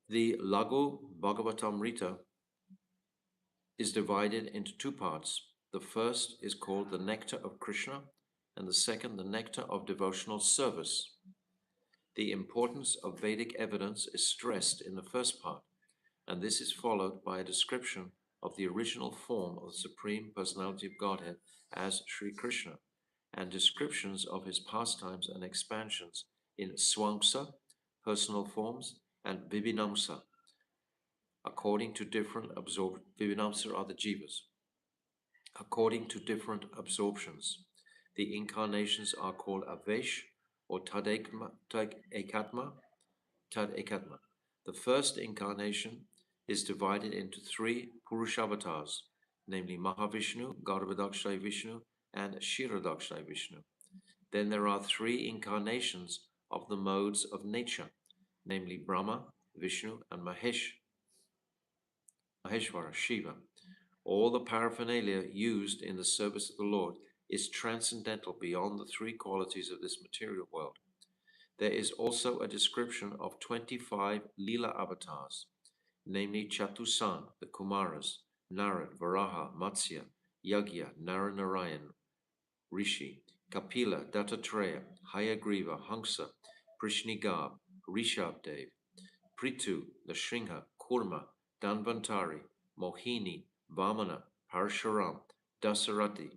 The Lagu Bhagavatamrita is divided into two parts. The first is called the Nectar of Krishna, and the second, the Nectar of Devotional Service. The importance of Vedic evidence is stressed in the first part, and this is followed by a description of the original form of the Supreme Personality of Godhead as Sri Krishna, and descriptions of his pastimes and expansions in Swamsa, personal forms, and Vibhinamsa, according to different Vibhinamsa are the jivas. According to different absorptions, the incarnations are called Avesh or Tad-ekatma. The first incarnation is divided into three Purushavatars, namely Mahavishnu, Garbhodakshaya Vishnu, and Kshirodakshaya Vishnu. Then there are three incarnations of the modes of nature, namely Brahma, Vishnu, and Maheshwara, Shiva. All the paraphernalia used in the service of the Lord is transcendental beyond the three qualities of this material world. There is also a description of 25 Lila avatars, namely Chatusan, the Kumaras, Narad, Varaha, Matsya, Yagya, Naranarayan, Rishi, Kapila, Dattatreya, Hayagriva, Hamsa, Prishnigab, Rishabdev, Prithu, Nrsimha, Kurma, Danvantari, Mohini, Vamana, Parshuram, Dasarati,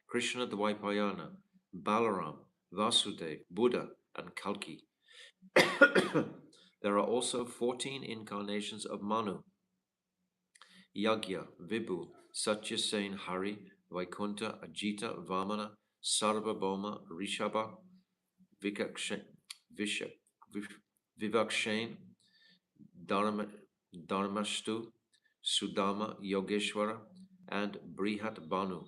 Krishna Dvaipayana, Balaram, Vasudev, Buddha, and Kalki. There are also 14 incarnations of Manu, Yagya, Vibhu, Satyasen, Hari, Vaikuntha, Ajita, Vamana, Sarvabhauma, Rishabha, Vivakshen, Dharmashtu, Sudama, Yogeshwara, and Brihat Banu.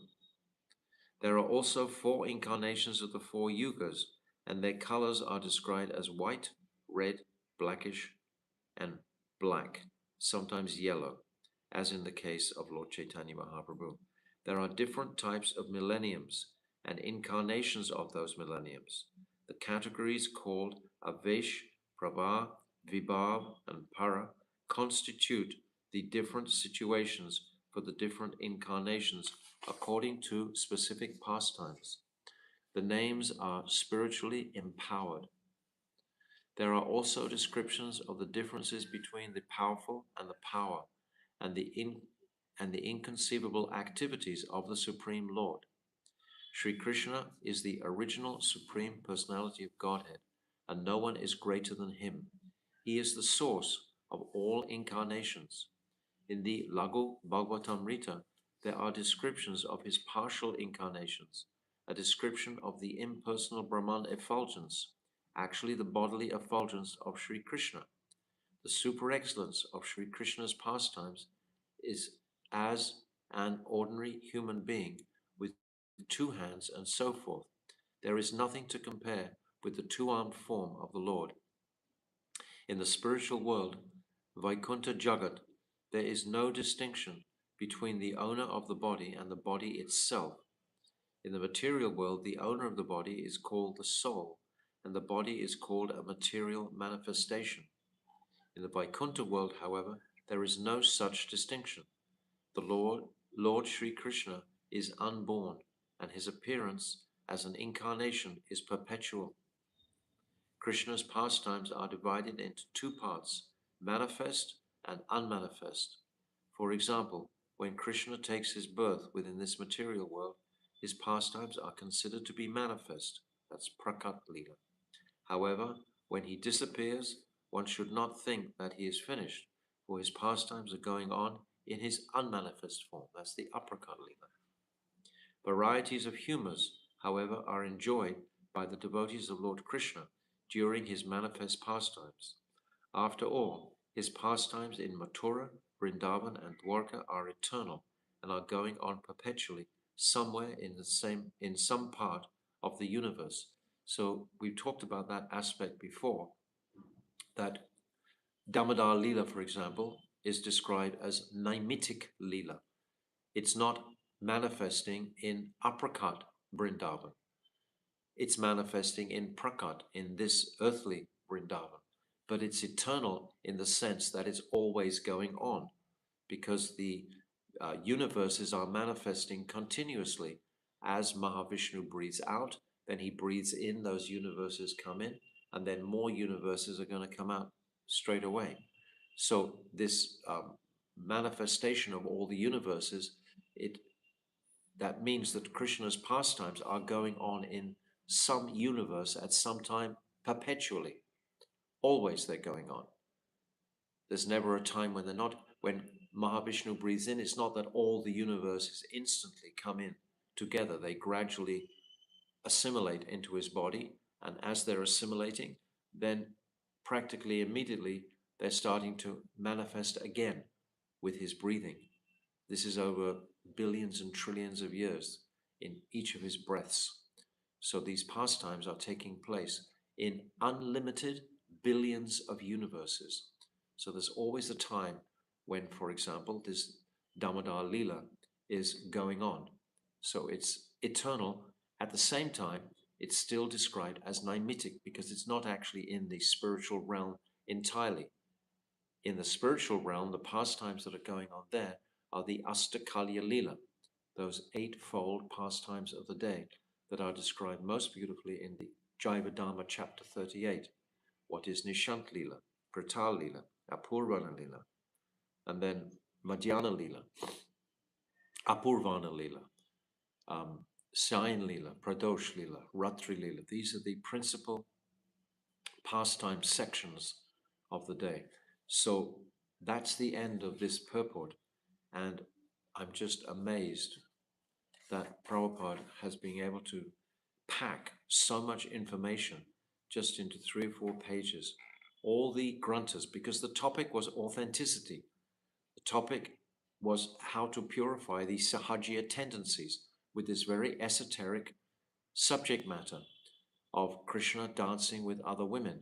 There are also 4 incarnations of the 4 yugas, and their colors are described as white, red, blackish, and black, sometimes yellow, as in the case of Lord Chaitanya Mahaprabhu. There are different types of millenniums and incarnations of those millenniums. The categories called Avesh, Prabha, Vibhav, and Para constitute the different situations for the different incarnations according to specific pastimes. The names are spiritually empowered. There are also descriptions of the differences between the powerful and the power, and the inconceivable activities of the Supreme Lord. Sri Krishna is the original Supreme Personality of Godhead, and no one is greater than him. He is the source of all incarnations. In the Lagu Bhagavatamrita, there are descriptions of his partial incarnations, a description of the impersonal Brahman effulgence, actually the bodily effulgence of Sri Krishna. The super excellence of Sri Krishna's pastimes is as an ordinary human being with 2 hands and so forth. There is nothing to compare with the 2-armed form of the Lord. In the spiritual world, Vaikuntha Jagat, there is no distinction between the owner of the body and the body itself. In the material world, the owner of the body is called the soul, and the body is called a material manifestation. In the Vaikuntha world, however, there is no such distinction. The Lord Sri Krishna is unborn, and his appearance as an incarnation is perpetual. Krishna's pastimes are divided into 2 parts, manifest and unmanifest. For example, when Krishna takes his birth within this material world, his pastimes are considered to be manifest. That's Prakat-lila. However, when he disappears, one should not think that he is finished, for his pastimes are going on in his unmanifest form. That's the Aprakat-lila. Varieties of humors, however, are enjoyed by the devotees of Lord Krishna during his manifest pastimes. After all, his pastimes in Mathura, Vrindavan, and Dwarka are eternal and are going on perpetually, somewhere in some part of the universe. So we've talked about that aspect before, that Damodar Lila, for example, is described as Naimitic Lila. It's not manifesting in Aprakat Vrindavan. It's manifesting in Prakat, in this earthly Vrindavan. But it's eternal in the sense that it's always going on, because the universes are manifesting continuously. As Mahavishnu breathes out, then he breathes in, those universes come in, and then more universes are going to come out straight away. So this manifestation of all the universes, that means that Krishna's pastimes are going on in some universe at some time perpetually. Always they're going on. There's never a time when they're not. When Mahavishnu breathes in, it's not that all the universes instantly come in together. They gradually assimilate into his body, and as they're assimilating, then practically immediately they're starting to manifest again with his breathing. This is over billions and trillions of years in each of his breaths. So these pastimes are taking place in unlimited billions of universes. So there's always a time when, for example, this Damodar Lila is going on. So it's eternal. At the same time, it's still described as Naimitic because it's not actually in the spiritual realm entirely. In the spiritual realm, the pastimes that are going on there are the Astakalya Lila, those eightfold pastimes of the day that are described most beautifully in the Jivadharma chapter 38. What is Nishant Lila, Pratal Lila, Apurvana Lila, and then Madhya-lila, Apurvana Lila, Sayan Lila, Pradosh Lila, Ratri Lila. These are the principal pastime sections of the day. So that's the end of this purport. And I'm just amazed that Prabhupada has been able to pack so much information just into 3 or 4 pages. All the granthas, because the topic was authenticity. The topic was how to purify the sahajya tendencies with this very esoteric subject matter of Krishna dancing with other women.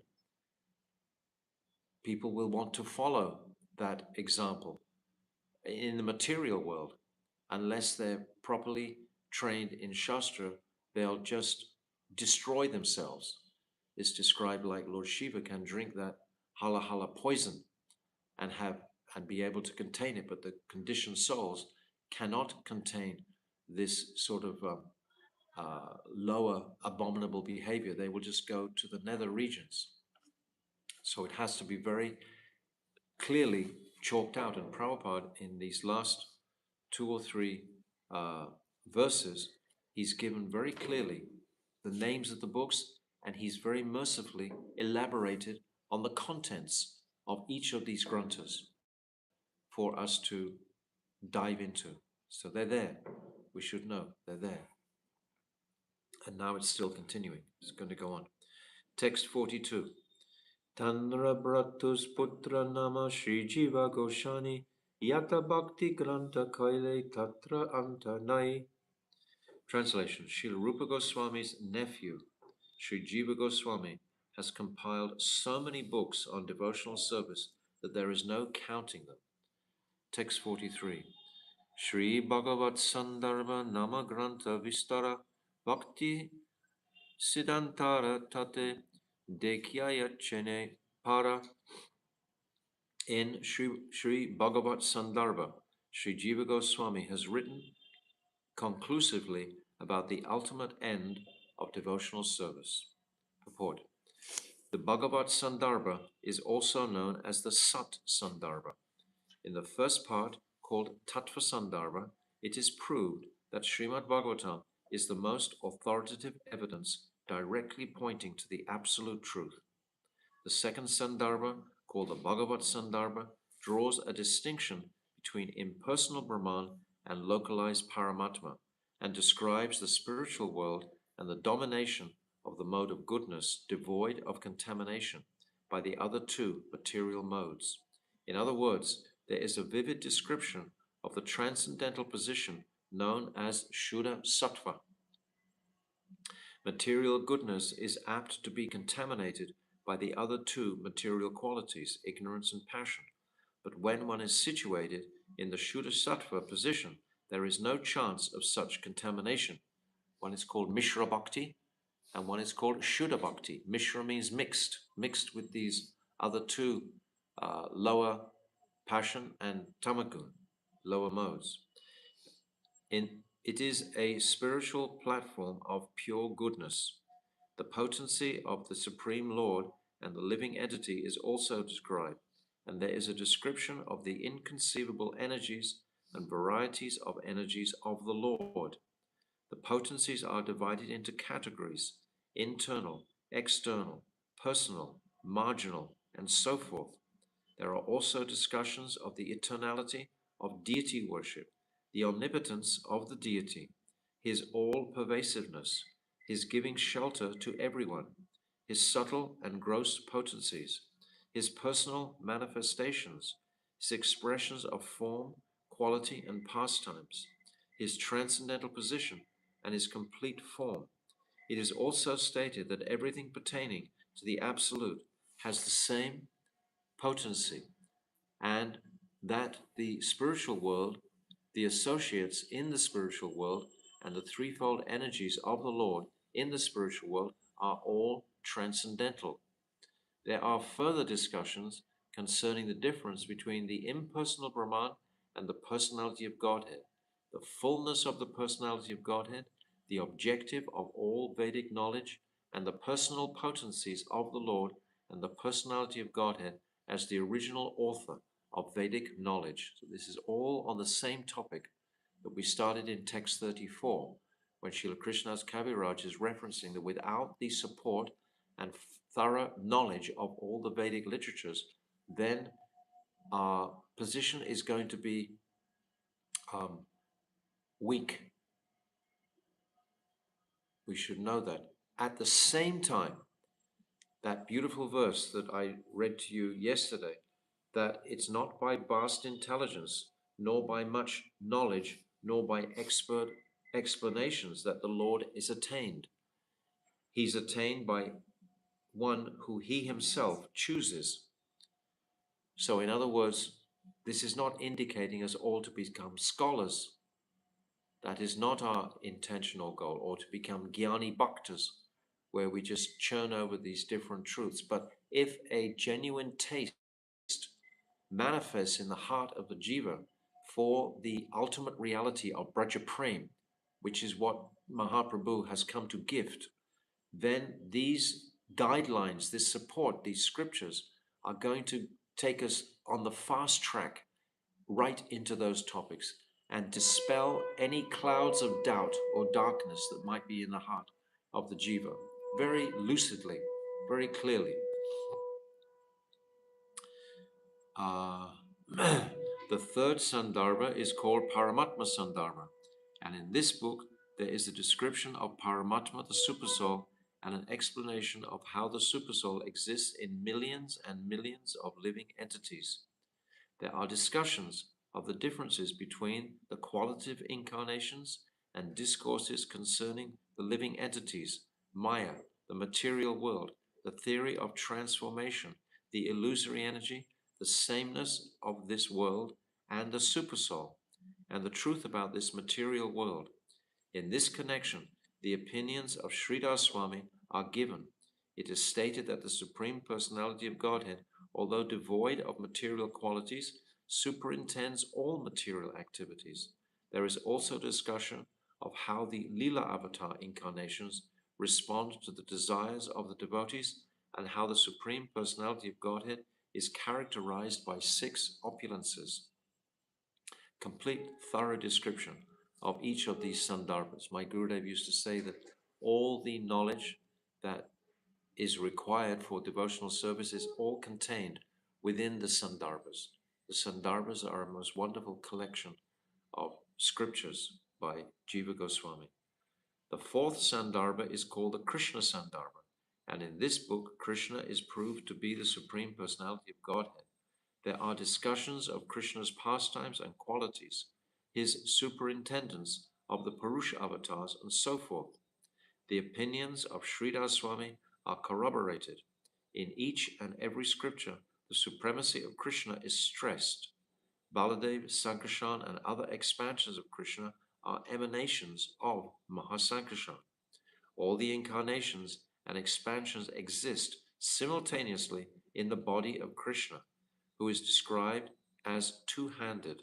People will want to follow that example in the material world. Unless they're properly trained in Shastra, they'll just destroy themselves. It's described like Lord Shiva can drink that hala hala poison and be able to contain it, but the conditioned souls cannot contain this sort of lower abominable behavior. They will just go to the nether regions. So it has to be very clearly chalked out. And Prabhupada, in these last 2 or 3 verses, he's given very clearly the names of the books, and he's very mercifully elaborated on the contents of each of these granthas for us to dive into. So they're there. We should know they're there. And now it's still continuing. It's going to go on. Text 42. Tanra Bratus Putra Nama Sri Jiva Goshani Yata Bhakti Granta Kaile Tatra Anta Nai. Translation. Srila Rupa Goswami's nephew, Sri Jiva Goswami, has compiled so many books on devotional service that there is no counting them. Text 43. Sri Bhagavat Sandarbha Nama Granta Vistara Bhakti Siddhantara Tate Dekyaya Chene Para. In Sri Bhagavat Sandarbha, Sri Jiva Goswami has written conclusively about the ultimate end of devotional service. Purport. The Bhagavat Sandarbha is also known as the Sat Sandarbha. In the first part, called Tattva Sandarbha, it is proved that Srimad Bhagavatam is the most authoritative evidence directly pointing to the absolute truth. The second Sandarbha, called the Bhagavat Sandarbha, draws a distinction between impersonal Brahman and localized Paramatma, and describes the spiritual world and the domination of the mode of goodness devoid of contamination by the other 2 material modes. In other words, there is a vivid description of the transcendental position known as Shuddha Sattva. Material goodness is apt to be contaminated by the other two material qualities, ignorance and passion. But when one is situated in the Shuddha Sattva position, there is no chance of such contamination. One is called Mishra Bhakti and one is called Shuddha Bhakti. Mishra means mixed, mixed with these other two lower passion and tamagun, lower modes. It is a spiritual platform of pure goodness. The potency of the Supreme Lord and the living entity is also described, and there is a description of the inconceivable energies and varieties of energies of the Lord. The potencies are divided into categories: internal, external, personal, marginal, and so forth. There are also discussions of the eternality of deity worship, the omnipotence of the deity, his all pervasiveness, his giving shelter to everyone, his subtle and gross potencies, his personal manifestations, his expressions of form, quality, and pastimes, his transcendental position, and his complete form. It is also stated that everything pertaining to the Absolute has the same potency, and that the spiritual world, the associates in the spiritual world, and the threefold energies of the Lord in the spiritual world are all transcendental. There are further discussions concerning the difference between the impersonal Brahman and the personality of Godhead, the fullness of the personality of Godhead, the objective of all Vedic knowledge, and the personal potencies of the Lord and the personality of Godhead as the original author of Vedic knowledge. So this is all on the same topic that we started in text 34, when Srila Krishnadas Kaviraj is referencing that without the support and thorough knowledge of all the Vedic literatures, then our position is going to be weak. We should know that. At the same time, that beautiful verse that I read to you yesterday, that it's not by vast intelligence, nor by much knowledge, nor by expert explanations that the Lord is attained. He's attained by one who he himself chooses. So, in other words, this is not indicating us all to become scholars. That is not our intentional goal, or to become Jnani Bhaktas, where we just churn over these different truths. But if a genuine taste manifests in the heart of the jiva for the ultimate reality of Braja Prem, which is what Mahaprabhu has come to gift, then these guidelines, this support, these scriptures are going to take us on the fast track right into those topics and dispel any clouds of doubt or darkness that might be in the heart of the jiva very lucidly, very clearly. The third Sandarbha is called Paramatma Sandarbha, and in this book there is a description of Paramatma, the Supersoul, and an explanation of how the Supersoul exists in millions and millions of living entities. There are discussions of the differences between the qualitative incarnations and discourses concerning the living entities, Maya, the material world, the theory of transformation, the illusory energy, the sameness of this world, and the supersoul, and the truth about this material world. In this connection, the opinions of Tridandi Swami are given. It is stated that the Supreme Personality of Godhead, although devoid of material qualities, superintends all material activities. There is also discussion of how the Lila avatar incarnations respond to the desires of the devotees, and how the Supreme Personality of Godhead is characterized by 6 opulences. Complete, thorough description of each of these sandarbhas. My Gurudev used to say that all the knowledge that is required for devotional service is all contained within the sandarbhas. The sandarbhas are a most wonderful collection of scriptures by Jiva Goswami. The fourth Sandarbha is called the Krishna Sandarbha, and in this book, Krishna is proved to be the Supreme Personality of Godhead. There are discussions of Krishna's pastimes and qualities, his superintendence of the Purusha avatars, and so forth. The opinions of Tridandi Swami are corroborated. In each and every scripture, the supremacy of Krishna is stressed. Baladev, Sankarshan, and other expansions of Krishna are emanations of Mahasankarshan. All the incarnations and expansions exist simultaneously in the body of Krishna, who is described as two-handed.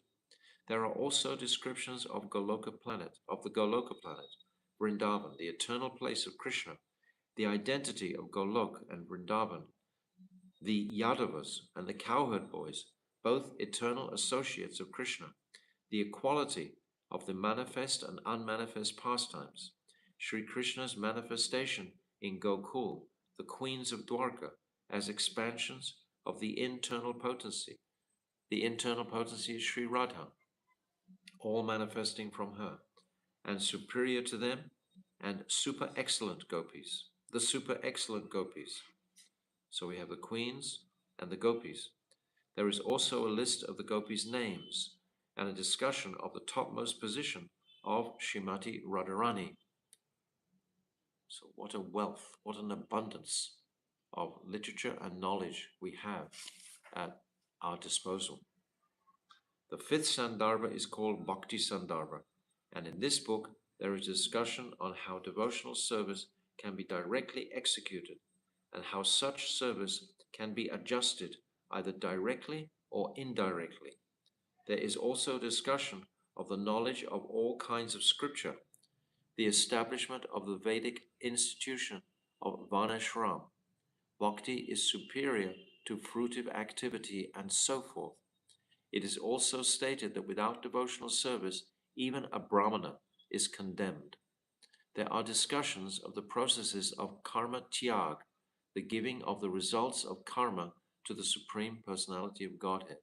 There are also descriptions of the Goloka planet, Vrindavan, the eternal place of Krishna, the identity of Golok and Vrindavan, the Yadavas and the cowherd boys, both eternal associates of Krishna, the equality of the manifest and unmanifest pastimes, Sri Krishna's manifestation in Gokul, the queens of Dwarka, as expansions of the internal potency. The internal potency is Sri Radha, all manifesting from her, and superior to them, and super excellent gopis, the super excellent gopis. So we have the queens and the gopis. There is also a list of the gopis' names and a discussion of the topmost position of Shrimati Radharani. So what a wealth, what an abundance of literature and knowledge we have at our disposal. The fifth Sandarbha is called Bhakti Sandarbha, and in this book there is a discussion on how devotional service can be directly executed and how such service can be adjusted either directly or indirectly. There is also discussion of the knowledge of all kinds of scripture, the establishment of the Vedic institution of Varnashram. Bhakti is superior to fruitive activity, and so forth. It is also stated that without devotional service, even a Brahmana is condemned. There are discussions of the processes of karma tyag, the giving of the results of karma to the Supreme Personality of Godhead,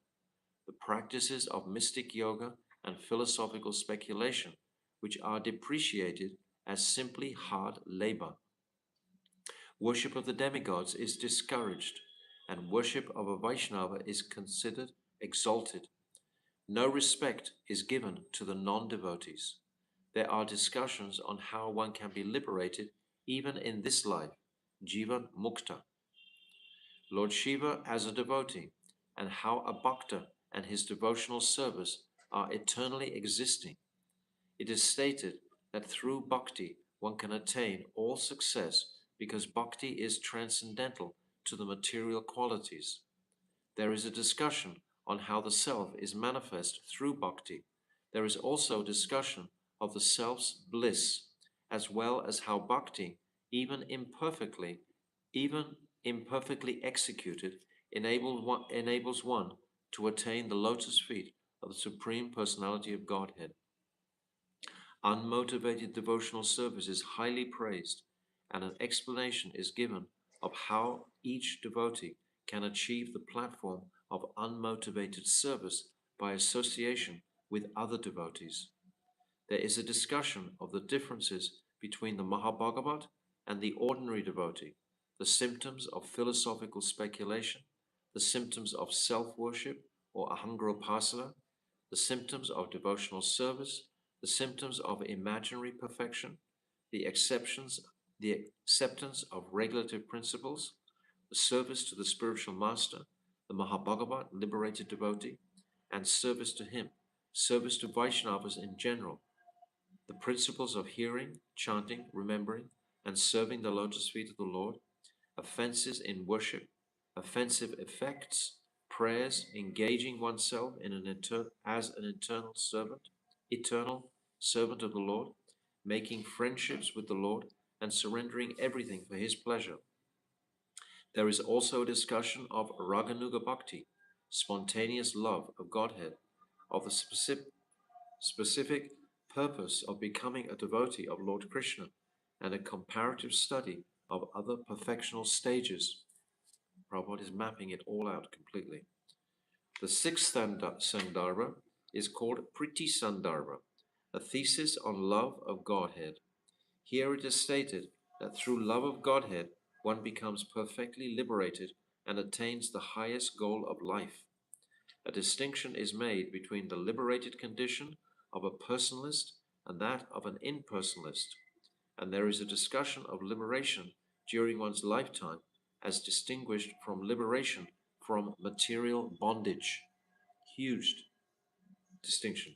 the practices of mystic yoga and philosophical speculation, which are depreciated as simply hard labor. Worship of the demigods is discouraged, and worship of a Vaishnava is considered exalted. No respect is given to the non-devotees. There are discussions on how one can be liberated even in this life, Jivan Mukta. Lord Shiva as a devotee, and how a bhakta and his devotional service are eternally existing. It is stated that through bhakti one can attain all success because bhakti is transcendental to the material qualities. There is a discussion on how the self is manifest through bhakti. There is also discussion of the self's bliss, as well as how bhakti, even imperfectly executed, enables one to attain the lotus feet of the Supreme Personality of Godhead. Unmotivated devotional service is highly praised, and an explanation is given of how each devotee can achieve the platform of unmotivated service by association with other devotees. There is a discussion of the differences between the Mahabhagavat and the ordinary devotee, the symptoms of philosophical speculation, the symptoms of self-worship or ahangarupasana, the symptoms of devotional service, the symptoms of imaginary perfection, the acceptance of regulative principles, the service to the spiritual master, the Mahabhagavat liberated devotee, and service to him, service to Vaishnavas in general, the principles of hearing, chanting, remembering, and serving the lotus feet of the Lord, offenses in worship, offensive effects, prayers, engaging oneself as an eternal servant of the Lord, making friendships with the Lord, and surrendering everything for his pleasure. There is also a discussion of Raganuga Bhakti, spontaneous love of Godhead, of the specific purpose of becoming a devotee of Lord Krishna, and a comparative study of other perfectional stages. Prabhupada is mapping it all out completely. The sixth Sandarbha is called Priti Sandarbha, a thesis on love of Godhead. Here it is stated that through love of Godhead, one becomes perfectly liberated and attains the highest goal of life. A distinction is made between the liberated condition of a personalist and that of an impersonalist, and there is a discussion of liberation during one's lifetime as distinguished from liberation from material bondage. Huge distinction.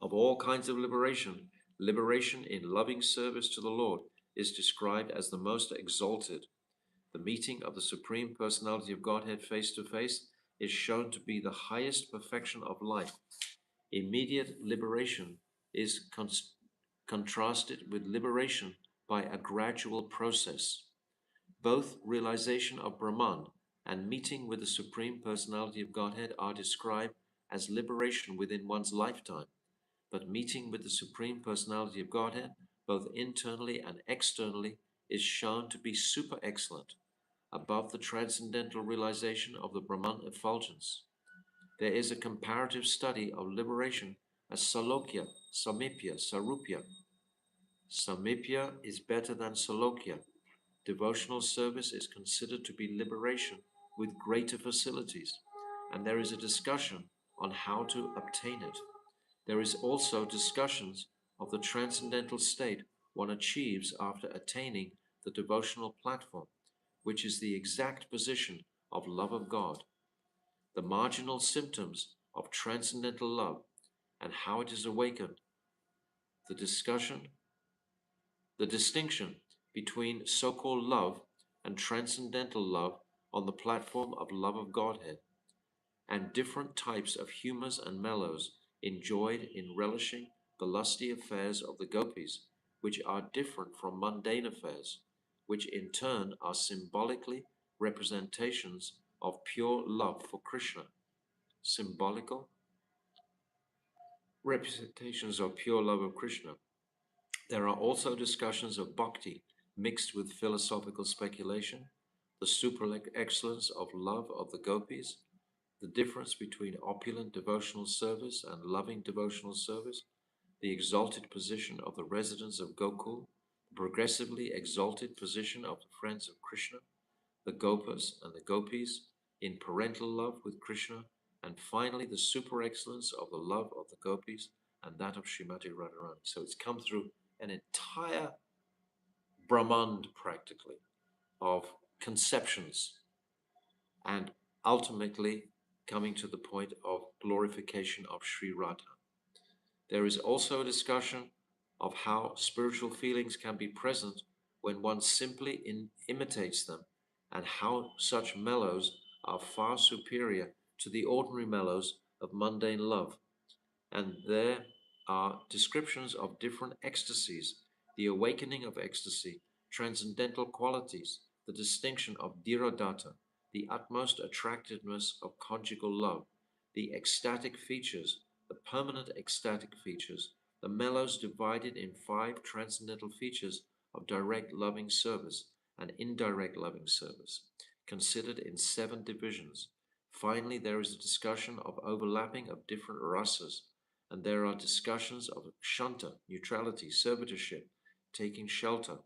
Of all kinds of liberation, liberation in loving service to the Lord is described as the most exalted. The meeting of the Supreme Personality of Godhead face to face is shown to be the highest perfection of life. Immediate liberation is contrasted with liberation by a gradual process. Both realization of Brahman and meeting with the Supreme Personality of Godhead are described as liberation within one's lifetime. But meeting with the Supreme Personality of Godhead, both internally and externally, is shown to be super excellent, above the transcendental realization of the Brahman effulgence. There is a comparative study of liberation as Salokya, Samipya, Sarupya. Samipya is better than Salokya. Devotional service is considered to be liberation with greater facilities, and there is a discussion on how to obtain it. There is also discussions of the transcendental state one achieves after attaining the devotional platform, which is the exact position of love of God. The marginal symptoms of transcendental love and how it is awakened, the discussion, the distinction between so-called love and transcendental love on the platform of love of Godhead, and different types of humors and mellows enjoyed in relishing the lusty affairs of the gopis, which are different from mundane affairs, which in turn are symbolically representations of pure love for Krishna. Symbolical representations of pure love of Krishna. There are also discussions of bhakti mixed with philosophical speculation, the super excellence of love of the gopis, the difference between opulent devotional service and loving devotional service, the exalted position of the residents of Gokul, the progressively exalted position of the friends of Krishna, the Gopas and the Gopis in parental love with Krishna, and finally the super excellence of the love of the Gopis and that of Srimati Radharani. So it's come through an entire Brahmand practically of conceptions and ultimately coming to the point of glorification of Sri Radha. There is also a discussion of how spiritual feelings can be present when one simply imitates them, and how such mellows are far superior to the ordinary mellows of mundane love. And there are descriptions of different ecstasies, the awakening of ecstasy, transcendental qualities, the distinction of dhirodhata, the utmost attractiveness of conjugal love, the ecstatic features, the permanent ecstatic features, the mellows divided in 5 transcendental features of direct loving service and indirect loving service, considered in 7 divisions. Finally, there is a discussion of overlapping of different rasas, and there are discussions of shanta, neutrality, servitorship, taking shelter,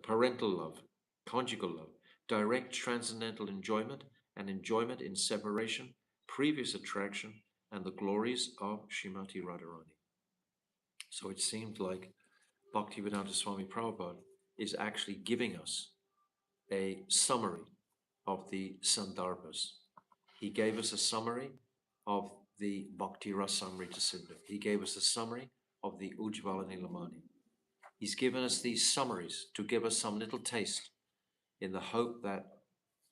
parental love, conjugal love, direct transcendental enjoyment, and enjoyment in separation, previous attraction, and the glories of Srimati Radharani. So it seemed like Bhaktivedanta Swami Prabhupada is actually giving us a summary of the Sandarbhas. He gave us a summary of the Bhakti Rasamrita Sindhu. He gave us a summary of the Ujjvala Nilamani. He's given us these summaries to give us some little taste in the hope that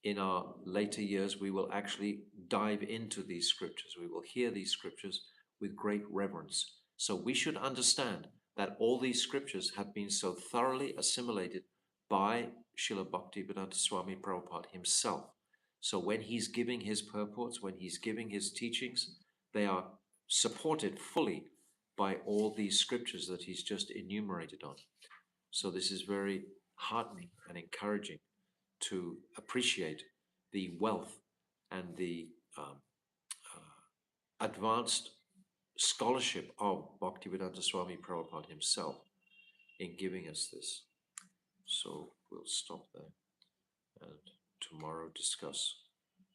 in our later years we will actually dive into these scriptures. We will hear these scriptures with great reverence. So we should understand that all these scriptures have been so thoroughly assimilated by Srila Bhaktivedanta Swami Prabhupada himself. So when he's giving his purports, when he's giving his teachings, they are supported fully by all these scriptures that he's just enumerated on. So this is very heartening and encouraging to appreciate the wealth and the advanced scholarship of Bhaktivedanta Swami Prabhupada himself in giving us this. So we'll stop there and tomorrow discuss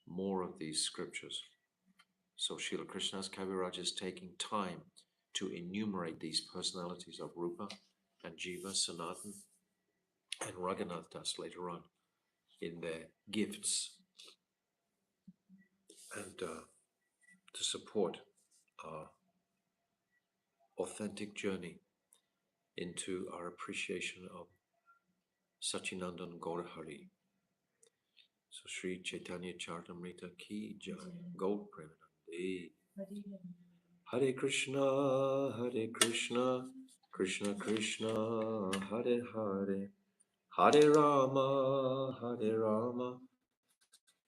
more of these scriptures. So Srila Krishnadas Kaviraj is taking time to enumerate these personalities of Rupa and Jiva, Sanatan, and Raghunath Das later on in their gifts, and to support our authentic journey into our appreciation of Sachinandan Gaurahari. So Sri Caitanya Charitamrta ki jai, Gaur Premanande. Hare Krishna, Krishna Krishna, Hare Hare, Hare Rama,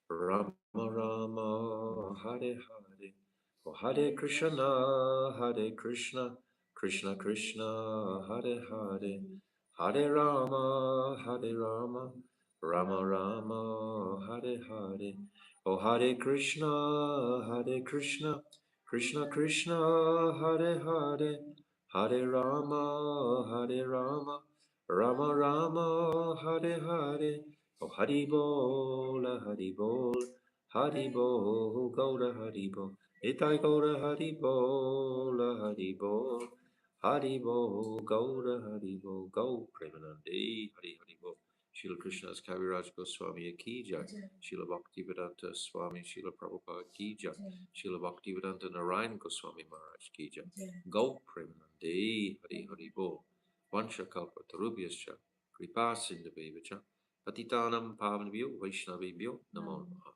Rama Rama, Hare Hare. Oh, Hare Krishna, Krishna Krishna, Hare Hare, Hare Rama, Rama Rama, Hare Hare. Oh, Hare Krishna, Krishna Krishna, Hare Hare, Hare Rama, Rama Rama, Hare Hare. Oh, Hari Bol, Hari Bol, Hari Bol, Gaura Hari Bol, Itai Gaura Hari Bol, Hari Bol, Hari Bol, Gaura Hari Bol, Gau Premanande, Hari Bol. Srila Krishnadas Kaviraj Goswami Ki Jai, Srila Bhaktivedanta Swami, Srila Prabhupada Ki Jai, Srila Bhaktivedanta Narayan Goswami Maharaj Ki Jai, Gau Premanande, Hari Bol, Vansha Kalpa Tarubhyascha, Kripa Sindhavevacha, Patitanam Pavanabhyo Vaishnavibhyo Namo Namaha.